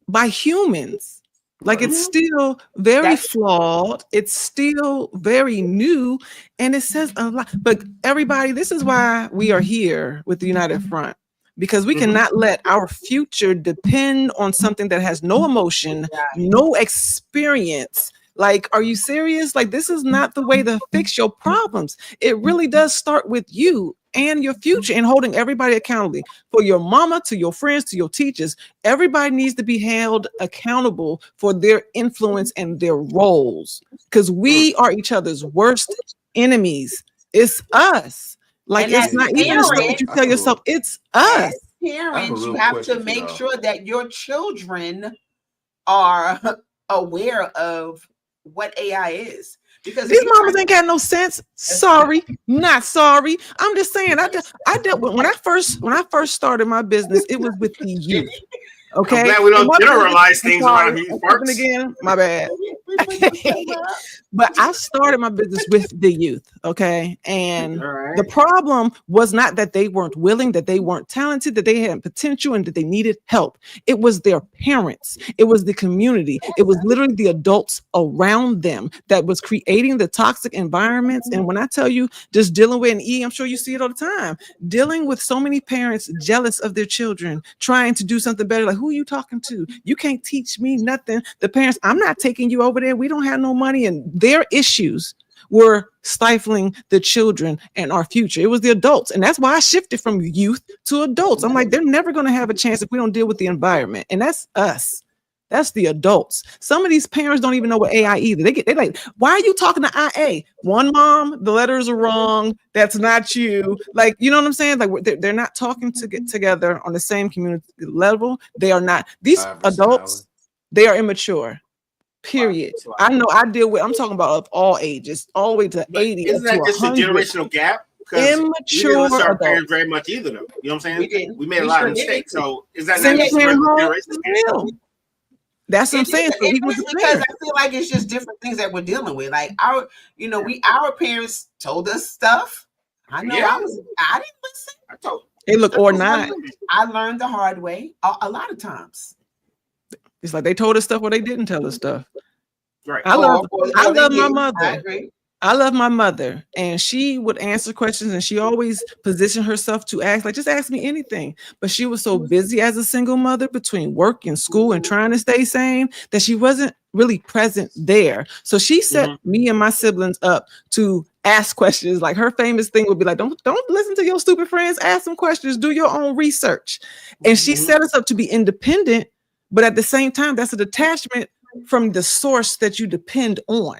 by humans. Like it's still very flawed. It's still very new. And it says a lot. But everybody, this is why we are here with the United Front, because we cannot let our future depend on something that has no emotion, no experience. Like, are you serious? Like, this is not the way to fix your problems. It really does start with you and your future and holding everybody accountable, for your mama, to your friends, to your teachers. Everybody needs to be held accountable for their influence and their roles, because we are each other's worst enemies. It's us. Like, and it's not even what you tell yourself. It's us. As parents, you have to make sure that your children are aware of what AI is. Because these mamas ain't got no sense. Sorry, not sorry. I'm just saying. I dealt with when I first started my business. It was with the youth. Okay, I'm glad we don't generalize things around here. Again, my bad. But I started my business with the youth. Okay, and the problem was not that they weren't willing, that they weren't talented, that they had potential, and that they needed help. It was their parents. It was the community. It was literally the adults around them that was creating the toxic environments. And when I tell you, just dealing with I'm sure you see it all the time, dealing with so many parents jealous of their children, trying to do something better. Like, who are you talking to? You can't teach me nothing. The parents, I'm not taking you over there. We don't have no money. And their issues were stifling the children and our future. It was the adults. And that's why I shifted from youth to adults. I'm like, they're never going to have a chance if we don't deal with the environment. And that's us. That's the adults. Some of these parents don't even know what AI either. They're like, why are you talking to IA? One, mom, the letters are wrong. That's not you. Like, you know what I'm saying? Like, they're not talking to get together on the same community level. They are not. These adults, they are immature. Period. I know I deal with, I'm talking about of all ages, all the way to 80. Isn't that just a generational gap? Immature. We didn't listen to our parents very much either, though. You know what I'm saying? We made a lot of mistakes. So is that not just a generational gap? That's what I'm saying. So because I feel like it's just different things that we're dealing with. Like our parents told us stuff. I know I didn't listen. I told. Hey, look, or not. I learned the hard way a lot of times. It's like they told us stuff or they didn't tell us stuff. Right. I love my mother. I agree. I love my mother, and she would answer questions, and she always positioned herself to ask, like, just ask me anything. But she was so busy as a single mother between work and school and trying to stay sane that she wasn't really present there. So she set me and my siblings up to ask questions. Like, her famous thing would be like, don't listen to your stupid friends. Ask some questions. Do your own research. And she set us up to be independent, but at the same time, that's a detachment from the source that you depend on.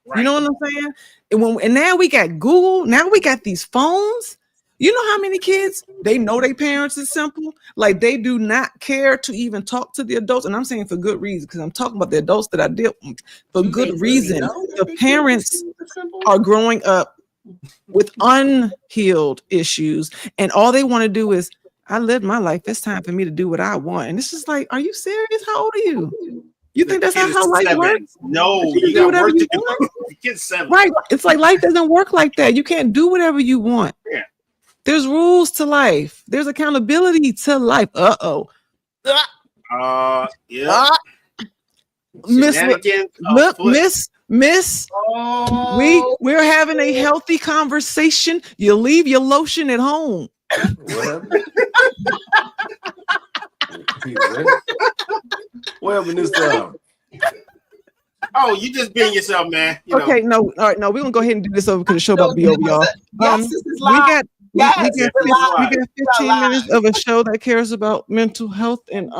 Right. You know what I'm saying? And now we got Google. Now we got these phones. You know how many kids, they know their parents is simple. Like, they do not care to even talk to the adults. And I'm saying for good reason, because I'm talking about the adults that I deal with. For good reason. The parents are growing up with unhealed issues. And all they want to do is, I lived my life. It's time for me to do what I want. And it's just like, are you serious? How old are you? You think that's how life works? No, you got work to do. The kid's 7. Right. It's like life doesn't work like that. You can't do whatever you want. Yeah. There's rules to life. There's accountability to life. Yeah. Miss. Oh. We're having a healthy conversation. You leave your lotion at home. What happened this time? Oh, you just being yourself, man. Okay, no, all right, no, we're gonna go ahead and do this over because the show about to be over, y'all. Yes, this is live. We got 15 minutes of a show that cares about mental health, and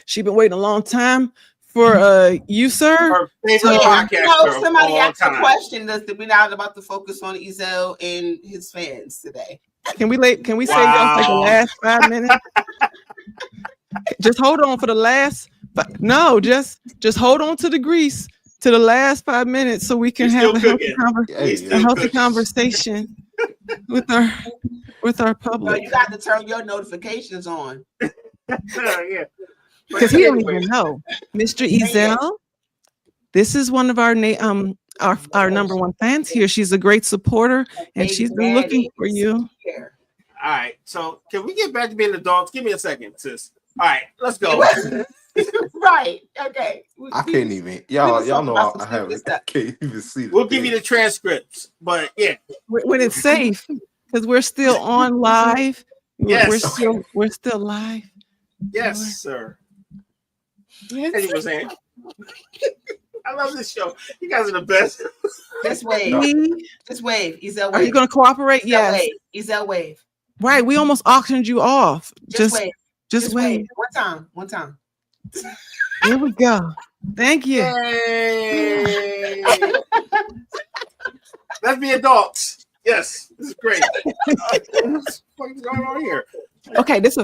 she's been waiting a long time for you, sir. Somebody asked a question that we're not about to focus on Ezel and his fans today. Can we say y'all for the last 5 minutes? Just hold on for the last. No, just hold on to the grease to the last 5 minutes so we can have a healthy conversation with our public. No, you got to turn your notifications on. Yeah. Because he don't even know. Mr. Ezel, this is one of our number one fans here. She's a great supporter, and she's been looking for you. All right, so can we get back to being adults? Give me a second, sis. All right, let's go. Right. Okay. I can't even. Y'all know I haven't. I can't even see. We'll give you the transcripts, but yeah, when it's safe, because we're still on live. Yes, we're still live. Yes, sir. Yes. As you were saying, I love this show. You guys are the best. Just wave. Just wave. Ezel wave. Are you going to cooperate? Yes. Ezel wave. Right. We almost auctioned you off. Just wave. Just wave. One time. Here we go. Thank you. Yay. Let's be adults. Yes, this is great. What's going on here? Okay, Miss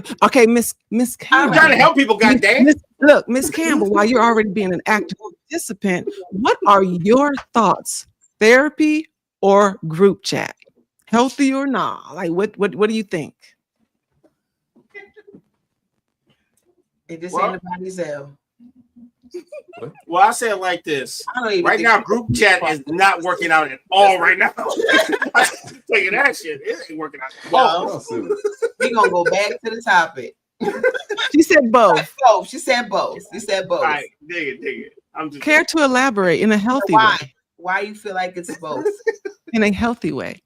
Campbell. I'm trying to help people, goddamn. Look, Miss Campbell, while you're already being an active participant, what are your thoughts? Therapy or group chat? Healthy or not? Like what do you think? It just ain't about Ezel. Well, I say it like this. Right now, group chat is not working out at all right now. Taking that shit, it ain't working out at all. We're going to go back to the topic. She said both. She said both. All right, dig it. I'm just care to elaborate in a healthy way. Why you feel like it's both? In a healthy way.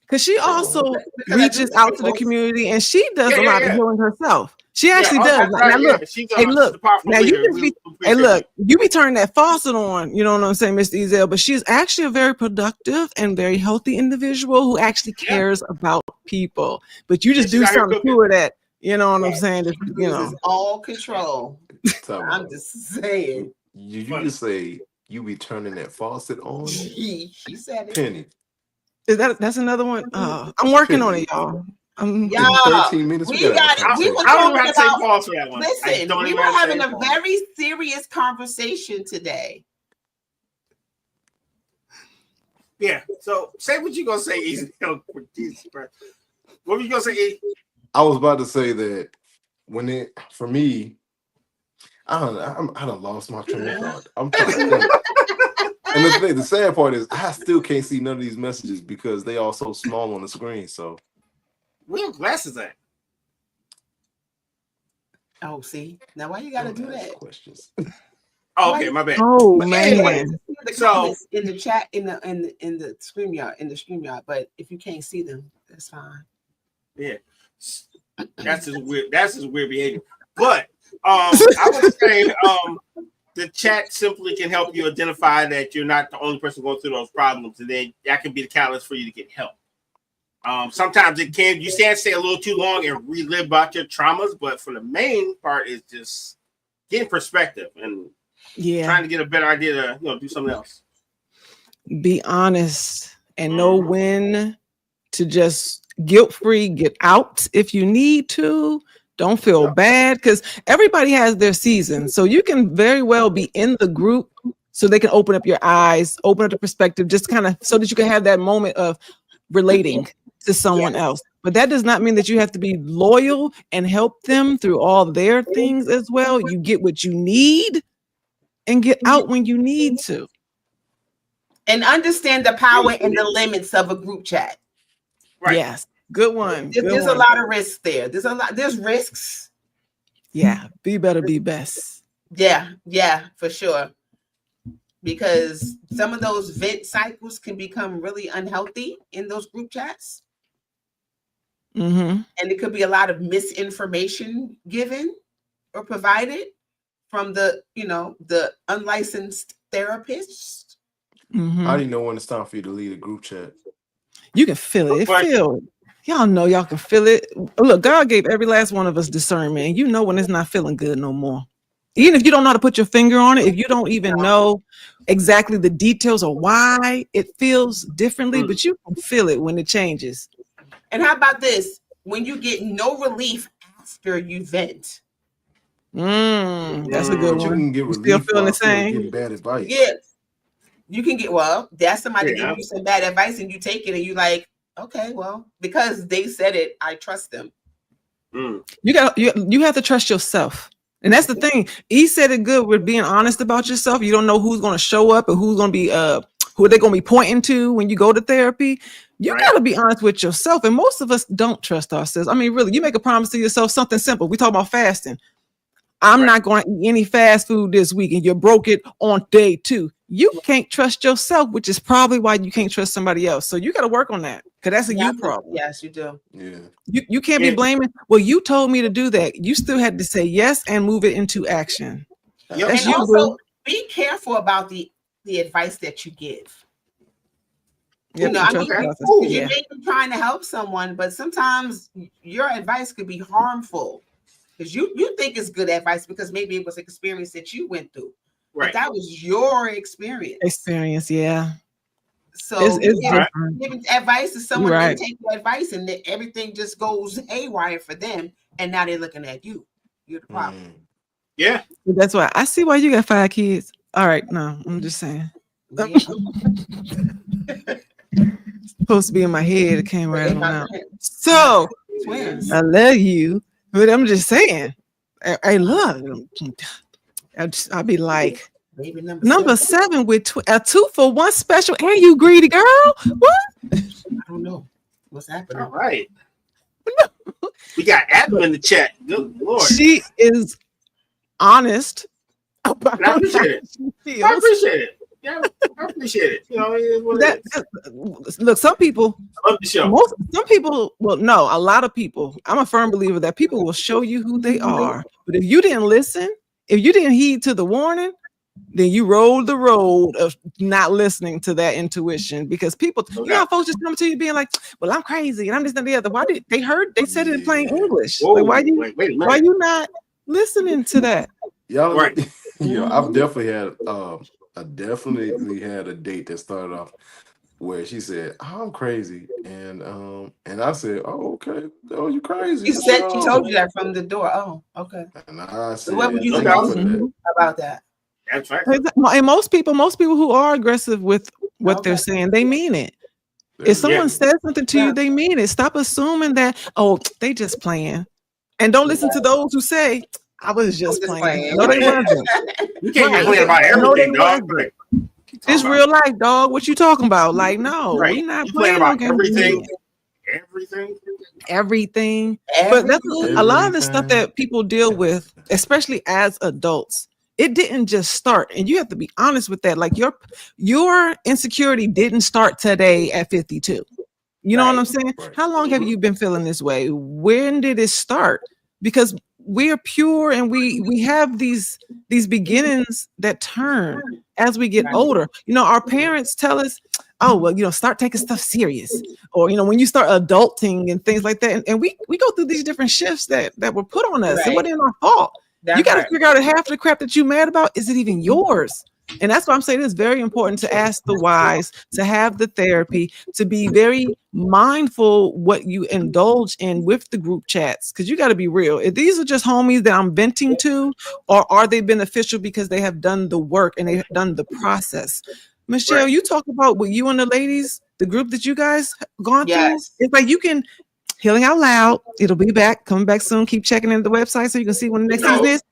Because she also reaches out to the community and she does a lot of healing herself. She actually does. Now look, you be turning that faucet on, you know what I'm saying, Mr. Ezel, but she's actually a very productive and very healthy individual who actually cares about people. But you just do something to her that, you know what I'm saying? You know, all control. I'm just saying. You just say you be turning that faucet on. She said it. Penny. That's another one. I'm working on it, y'all. 13 minutes. We got it. I don't have to say pause for that one. Listen, we were having a very serious conversation today. Yeah. So say what you gonna say, Easy. What were you gonna say, E? I was about to say that for me, I done lost my train of thought. I'm trying to think. And the sad part is I still can't see none of these messages because they are so small on the screen. So where your glasses at? Oh, see, now why you gotta do that? Questions. Oh, okay, my bad. Oh but man. Anyway, so in the chat, in the StreamYard, but if you can't see them, that's fine. Yeah, that's his weird behavior. But I would say the chat simply can help you identify that you're not the only person going through those problems, and then that can be the catalyst for you to get help. Sometimes you can't stay a little too long and relive about your traumas, but for the main part is just getting perspective and trying to get a better idea to do something else. Be honest and know when to just guilt-free get out if you need to. Don't feel bad because everybody has their season. So you can very well be in the group so they can open up your eyes, open up the perspective, just kind of so that you can have that moment of relating to someone else. But that does not mean that you have to be loyal and help them through all their things as well. You get what you need and get out when you need to. And understand the power and the limits of a group chat. Right. Yes. Good one. There's a lot of risks there. There's risks. Yeah. Be better, be best. Yeah, for sure. Because some of those vent cycles can become really unhealthy in those group chats. Mm-hmm. And it could be a lot of misinformation given or provided from the, the unlicensed therapists. How do you know when it's time for you to leave a group chat? You can feel it. Y'all know y'all can feel it. Look, God gave every last one of us discernment. And you know when it's not feeling good no more. Even if you don't know how to put your finger on it, if you don't even know exactly the details or why it feels differently, but you can feel it when it changes. And how about this? When you get no relief after you vent. That's a good one. You can get relief still feeling the same. Getting bad advice. Yes. You can get, that's somebody giving you some bad advice and you take it and you like, okay, well, because they said it, I trust them. You have to trust yourself. And that's the thing. He said it good with being honest about yourself. You don't know who's going to show up and who's going to be who they're going to be pointing to when you go to therapy. You got to be honest with yourself. And most of us don't trust ourselves. I mean, really, you make a promise to yourself, something simple. We talk about fasting. I'm not going to eat any fast food this week, and you broke it on day 2. You can't trust yourself, which is probably why you can't trust somebody else. So you got to work on that, because that's a you problem. Yes, you do. Yeah. You can't be blaming. Well, you told me to do that. You still had to say yes and move it into action. That's and also be careful about the advice that you give. Yep, I mean, you may be trying to help someone, but sometimes your advice could be harmful. Because you think it's good advice because maybe it was an experience that you went through. Right. But that was your experience. Yeah. So giving advice to someone, they take your advice and everything just goes haywire for them. And now they're looking at you. You're the problem. Yeah. That's why I see why you got 5 kids. All right. No, I'm just saying. Yeah. Supposed to be in my head. It came right out. So twins. I love you. But I'm just saying, I love them. I'll be like, number 7 with a 2 for 1 special. And you greedy girl. What? I don't know. What's happening? All right. We got Adam in the chat. Good Lord. She is honest. I appreciate it. I appreciate it. Yeah, I appreciate it. Look, some people, I love the show. Some people, well, no, a lot of people. I'm a firm believer that people will show you who they are. But if you didn't listen, if you didn't heed to the warning, then you rolled the road of not listening to that intuition. Because people, you know how folks just come to you being like, "Well, I'm crazy and I'm this and the other." Why did they heard? They said it in plain English. Whoa, like, why you not listening to that? Y'all, I've definitely had. I definitely had a date that started off where she said, "I'm crazy," and I said, "Oh, okay. Oh, you crazy?" She said she told you that from the door. Oh, okay. And I said, so "What would you think about that?" That's right. And most people who are aggressive with what they're saying, they mean it. If someone says something to you, they mean it. Stop assuming that, oh, they just playing, and don't listen to those who say, I was just playing. No, they wasn't. You can't be playing about everything, dog. It's real life, dog. What you talking about? Like, no, we not playing about everything. Everything. But that's a lot of the stuff that people deal with, especially as adults. It didn't just start, and you have to be honest with that. Like your insecurity didn't start today at 52. You know what I'm saying? Right. How long have you been feeling this way? When did it start? Because we're pure and we have these beginnings that turn as we get older. You know, our parents tell us, oh, well, start taking stuff serious. Or, when you start adulting and things like that. And we go through these different shifts that were put on us. It wasn't our fault. You got to figure out if half the crap that you mad about, is it even yours? And that's why I'm saying it's very important to ask the whys, to have the therapy, to be very mindful what you indulge in with the group chats. Because you got to be real. If these are just homies that I'm venting to, or are they beneficial because they have done the work and they've done the process? Michelle, you talk about with you and the ladies, the group that you guys gone through. It's like you can Healing Out Loud. It'll be coming back soon. Keep checking in the website so you can see when the next season is.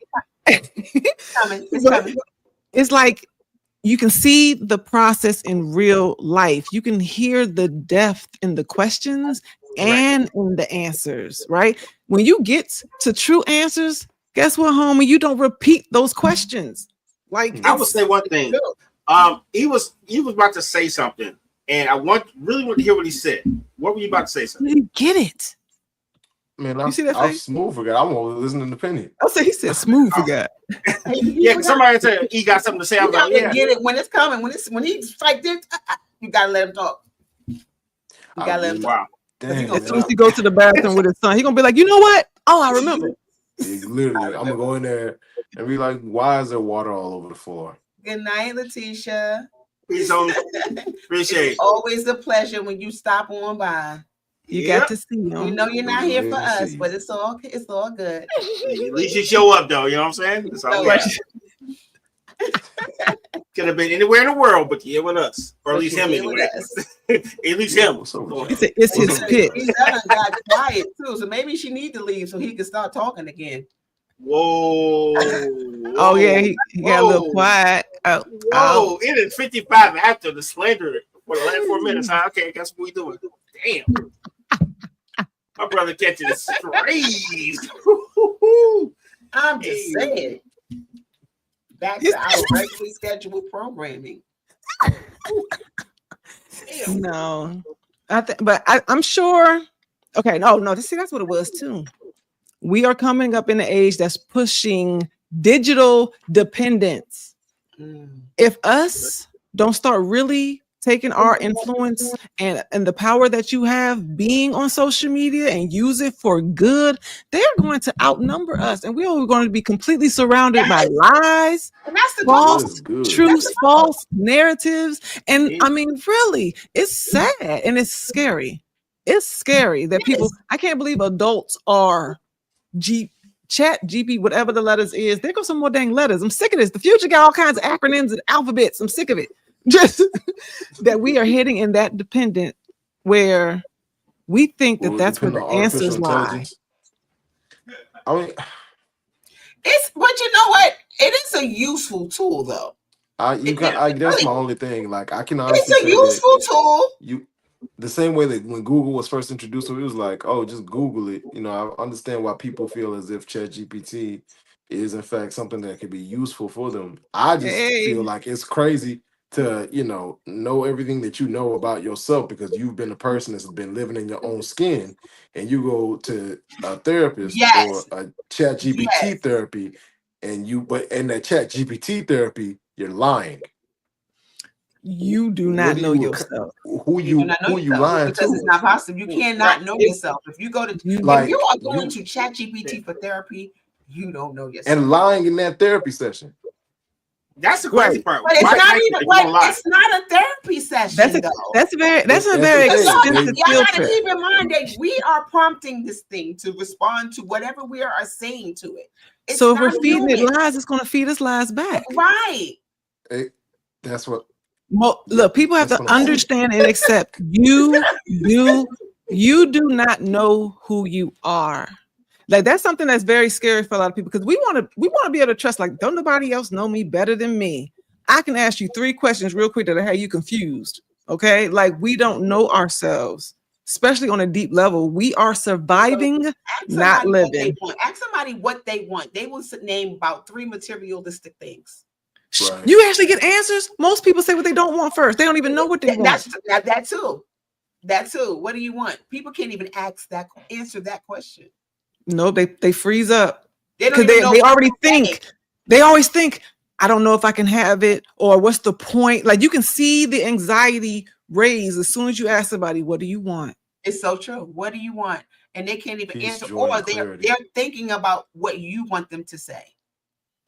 It's coming. It's like you can see the process in real life. You can hear the depth in the questions and in the answers, right? When you get to true answers, guess what, homie? You don't repeat those questions. Like I would say one thing. He was about to say something, and I really want to hear what he said. What were you about to say? Something? You get it. Man, You see that face? Smooth forgot. I'm only listening to Penny. I say he said Smooth forgot. Yeah, somebody said he got something to say. I'm like, yeah. Get it when it's coming. When he's like this, you gotta let him talk. You gotta let him talk. Damn, as soon as he goes to the bathroom with his son, he's gonna be like, you know what? Oh, I remember. Literally, I'm gonna go in there and be like, why is there water all over the floor? Good night, Letitia. Appreciate it. Always a pleasure when you stop on by. You got to see him. You know you're not here for us, but it's all good. At least you show up, though. You know what I'm saying? It's all right. Could have been anywhere in the world, but here with us, or at least him anyway. At least him. It's his pitch. He got quiet too, so maybe she need to leave so he can start talking again. Whoa. Oh yeah, he got a little quiet. Whoa. It is 55 after the slander for the last 4 minutes. Okay, guess what we doing? Damn. My brother catching the strays. I'm just saying. Back to our regularly scheduled programming. No, I'm sure. Okay, no. That's what it was too. We are coming up in an age that's pushing digital dependence. If us don't start really taking our influence and the power that you have being on social media and use it for good, they're going to outnumber us, and we're going to be completely surrounded by lies, false truths, false narratives. And I mean, really, it's sad and it's scary. It's scary that people, I can't believe adults are chat GP, whatever the letters is. There go some more dang letters. I'm sick of this. The future got all kinds of acronyms and alphabets. I'm sick of it. Just that we are heading in that dependent where we think that that's where the answers lie. I mean, but you know what? It is a useful tool, though. That's my only thing. Like, I can honestly it's a useful tool. The same way that when Google was first introduced, it was like, oh, just Google it. You know, I understand why people feel as if ChatGPT is in fact something that could be useful for them. I just feel like it's crazy to, know everything that you know about yourself because you've been a person that's been living in your own skin, and you go to a therapist or a ChatGPT therapy, but in that ChatGPT therapy, you're lying. You do not know yourself. Who you lying because to? It's not possible. You cannot know yourself. If you go to if you are going to ChatGPT for therapy, you don't know yourself. And lying in that therapy session. That's the crazy part. But it's not a therapy session. That's a very expensive. Y'all gotta keep in mind that we are prompting this thing to respond to whatever we are saying to it. So if we're feeding it lies, it's going to feed us lies back. Right. That's what. Look, people have to understand and accept you do not know who you are. Like, that's something that's very scary for a lot of people, because we want to be able to trust, like, don't nobody else know me better than me. I can ask you 3 questions real quick that'll have you confused. Okay. Like, we don't know ourselves, especially on a deep level. We are surviving, not living. Ask somebody what they want. They will name about 3 materialistic things. Right. You actually get answers. Most people say what they don't want first. They don't even know what they want. That too. What do you want? People can't even answer that question. No, they freeze up because they already think. They always think, I don't know if I can have it, or what's the point? Like, you can see the anxiety raise as soon as you ask somebody, what do you want? It's so true. What do you want? And they can't even answer, or they're thinking about what you want them to say.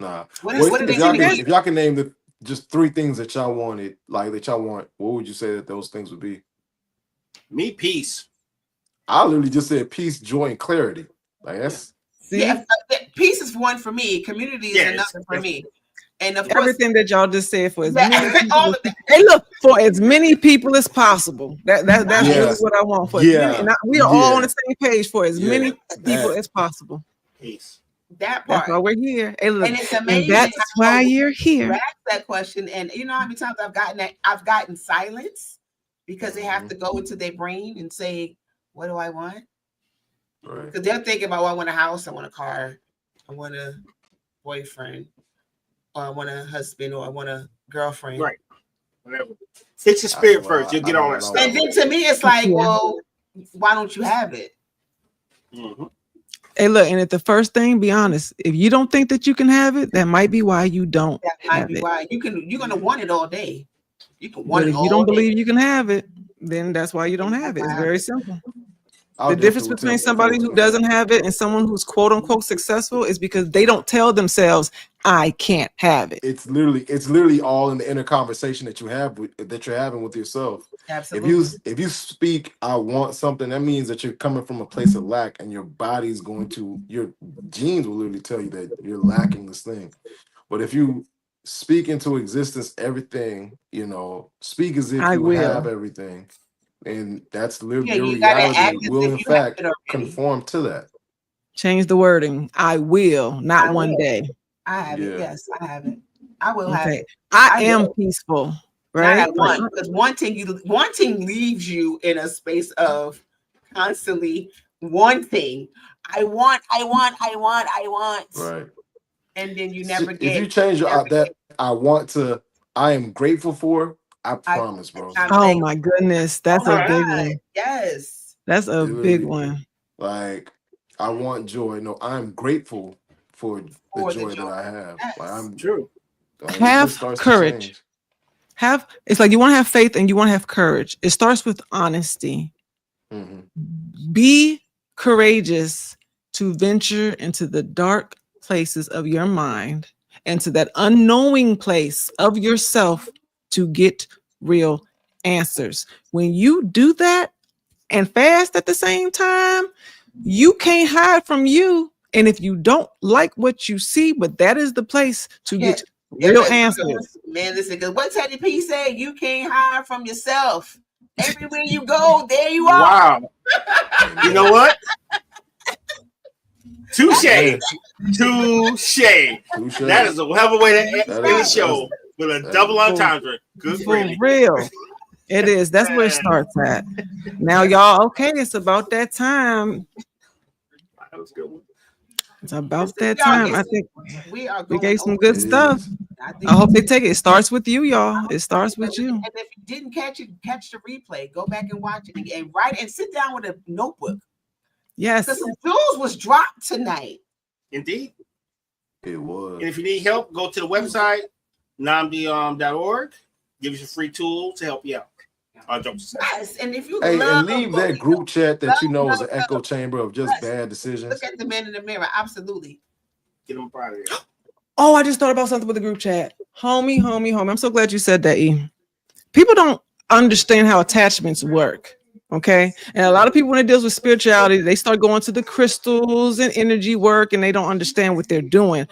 Nah. If y'all can name just 3 things that y'all wanted, like that y'all want, what would you say that those things would be? Me, peace. I literally just said peace, joy, and clarity. Like, that's peace is one for me. Community is another for me. And of course, everything that y'all just said for as many people, for as many people as possible. That's really what I want for as many. And we are all on the same page for as many people as possible. Peace. That part. That's why we're here. And it's amazing. And that's why you're here. Ask that question, and you know how many times I've gotten silence because they have to go into their brain and say, "What do I want?" Right. Because they're thinking about, I want a house, I want a car, I want a boyfriend, or I want a husband, or I want a girlfriend. Right. Whatever. Fix your spirit first. You'll get all that stuff. And then to me, it's like, well, why don't you have it? Mm-hmm. Hey, look, and at the first thing, be honest. If you don't think that you can have it, that might be why you don't. That might be why you're gonna want it all day. You can want but it if you don't day. believe you can have it, then that's why you don't have it. It's very simple. The difference between somebody who doesn't have it and someone who's quote unquote successful is because they don't tell themselves, I can't have it. It's literally all in the inner conversation that you're having with yourself. Absolutely. If you speak, I want something, that means that you're coming from a place of lack, and your genes will literally tell you that you're lacking this thing. But if you speak into existence everything, speak as if you have everything, and that's literally your reality will in fact conform to that. Change the wording. I will, not one day. I have it. Yes, I have it. I will have it. I am peaceful, right? Not at one, because wanting leaves you in a space of constantly wanting. I want. Right. And then you never get. If you change that I want to, I am grateful for. I promise, bro. Oh my goodness, that's a big one. Yes, that's a big one. Like, I want joy. No, I'm grateful for the joy that I have. Yes. Like, I'm true. Like, have courage. It's like you want to have faith and you want to have courage. It starts with honesty. Mm-hmm. Be courageous to venture into the dark places of your mind and to that unknowing place of yourself to get real answers. When you do that and fast at the same time, you can't hide from you. And if you don't like what you see, but that is the place to get real answers. Man, listen, because what Teddy P said, you can't hide from yourself. Everywhere you go, there you are. Wow. You know what? Touche. That is a hell of a way to end the show with a double entendre. Good for real. It is. That's where it starts at. Now, y'all, okay, it's about that time. That was a good one. It's about that time. I think we gave some good stuff. I hope they take it. It starts with you, y'all. It starts with you. And if you didn't catch the replay. Go back and watch it again. Write and sit down with a notebook. Yes. Because some jewels was dropped tonight. Indeed. It was. And if you need help, go to the website, namdi.org. Give you some free tools to help you out. Yes, and if you and leave that group chat that you know is an echo chamber of just bad decisions. Look at the man in the mirror. Absolutely. Get them out of here. Oh, I just thought about something with the group chat. Homie. I'm so glad you said that, E. People don't understand how attachments work. Okay. And a lot of people, when it deals with spirituality, they start going to the crystals and energy work, and they don't understand what they're doing.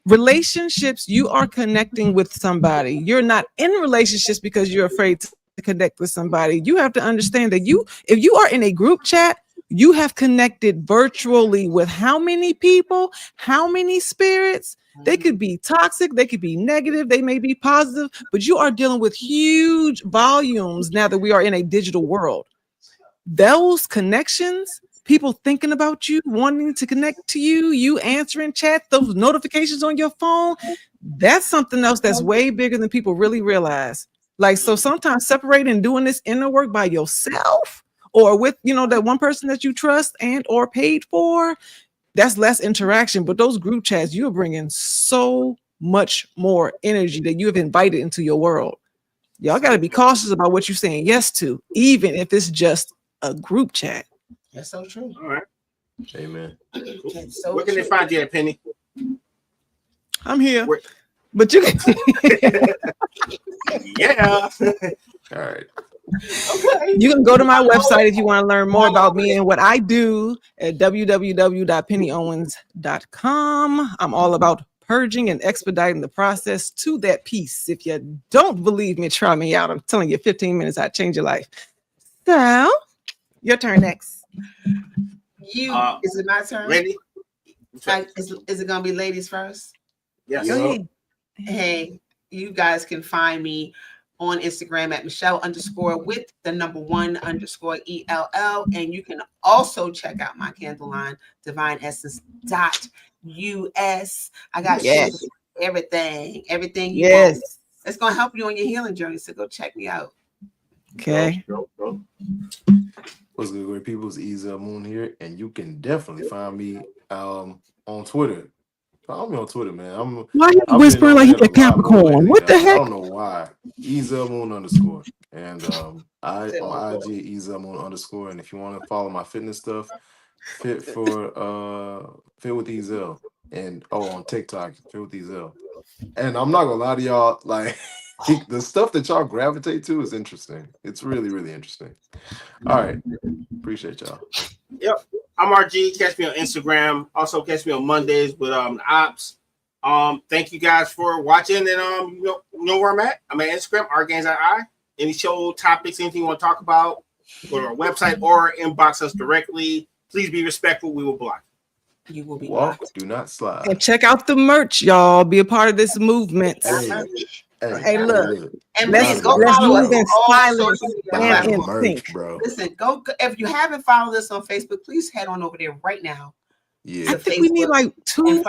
Relationships, you are connecting with somebody. You're not in relationships because you're afraid to connect with somebody. You have to understand that if you are in a group chat, you have connected virtually with how many people, how many spirits. They could be toxic, they could be negative, they may be positive, but you are dealing with huge volumes now that we are in a digital world. Those connections, people thinking about you, wanting to connect to you, you answering chat, those notifications on your phone, that's something else that's way bigger than people really realize. Like, so sometimes separating and doing this inner work by yourself or with, that one person that you trust and or paid for, that's less interaction. But those group chats, you're bringing so much more energy that you have invited into your world. Y'all got to be cautious about what you're saying yes to, even if it's just a group chat. That's so true. All right. Amen. So where can they find you at, Penny? I'm here. But you can. Yeah. All right. Okay. You can go to my website if you want to learn more about me and what I do at www.pennyowens.com. I'm all about purging and expediting the process to that peace. If you don't believe me, try me out. I'm telling you, 15 minutes, I'd change your life. So, your turn next. Is it my turn? Ready? Is it going to be ladies first? Yes. Hey, you guys can find me on Instagram at Michelle_with_1_ELL. And you can also check out my candle line, divineessence.us. I got everything you want. It's going to help you on your healing journey. So go check me out. Okay. Go. What's good, great people? It's Ezel Moon here, and you can definitely find me on Twitter. Follow me on Twitter, man. Why you whispering like you a Capricorn? What the heck? I don't know why. Ezel Moon _ and I on IG Ezel Moon _ and if you want to follow my fitness stuff, Fit with Ezel, and on TikTok, Fit with Ezel. And I'm not gonna lie to y'all, like the stuff that y'all gravitate to is interesting. It's really, really interesting. All right, appreciate y'all. Yep, I'm RG. Catch me on Instagram. Also catch me on Mondays with Ops. Thank you guys for watching, and you know where I'm at. I'm at Instagram, rgains.i. Any show topics, anything you want to talk about, go to our website or inbox us directly. Please be respectful. We will block. You will be Walk, blocked. do not slide. And check out the merch, y'all. Be a part of this movement. Hey, look. And please go follow us on all social media platforms. Bro. Listen, go if you haven't followed us on Facebook, please head on over there right now. Yeah, I think we need like two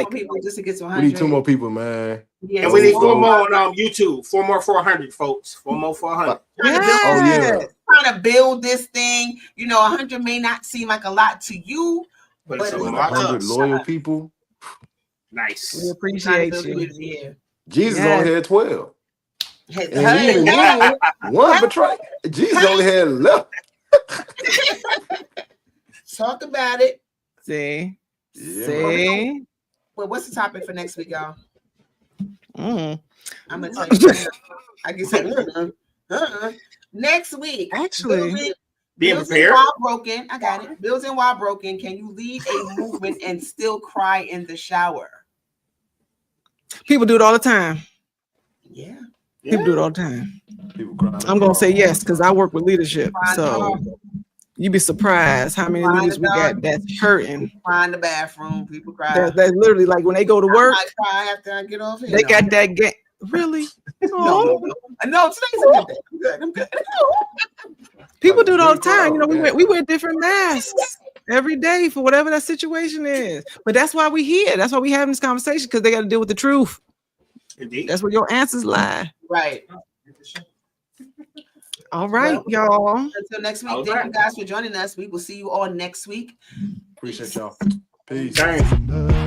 people just to get to 100. We need 2 more people, man. Yeah, and we need 4 more on YouTube. 4 more 400, folks. 4 more 400. Trying to build this thing. 100 may not seem like a lot to you, but it's 100 loyal people. Nice. We appreciate you. Yeah. Jesus only had 12. One betrayed. Jesus only had 11. Talk about it. See. Well, what's the topic for next week, y'all? I'm gonna tell you. I can say next week. Actually, being prepared. While broken, I got it. Building while broken. Can you lead a movement and still cry in the shower? People do it all the time. Yeah. People do it all the time. People cry. I'm gonna say yes because I work with leadership. So you'd be surprised how many leaders we got that's hurting. Cry in the bathroom. People cry. That's literally like when they go to work. I cry after I get off here. They got that game. Really? No, today's a good day. I'm good. People do it all the time. We wear different masks every day for whatever that situation is. But that's why we here. That's why we having this conversation, because they got to deal with the truth. Indeed. That's where your answers lie. Right. All right, y'all. Until next week, thank you guys for joining us. We will see you all next week. Appreciate y'all. Peace. Thanks.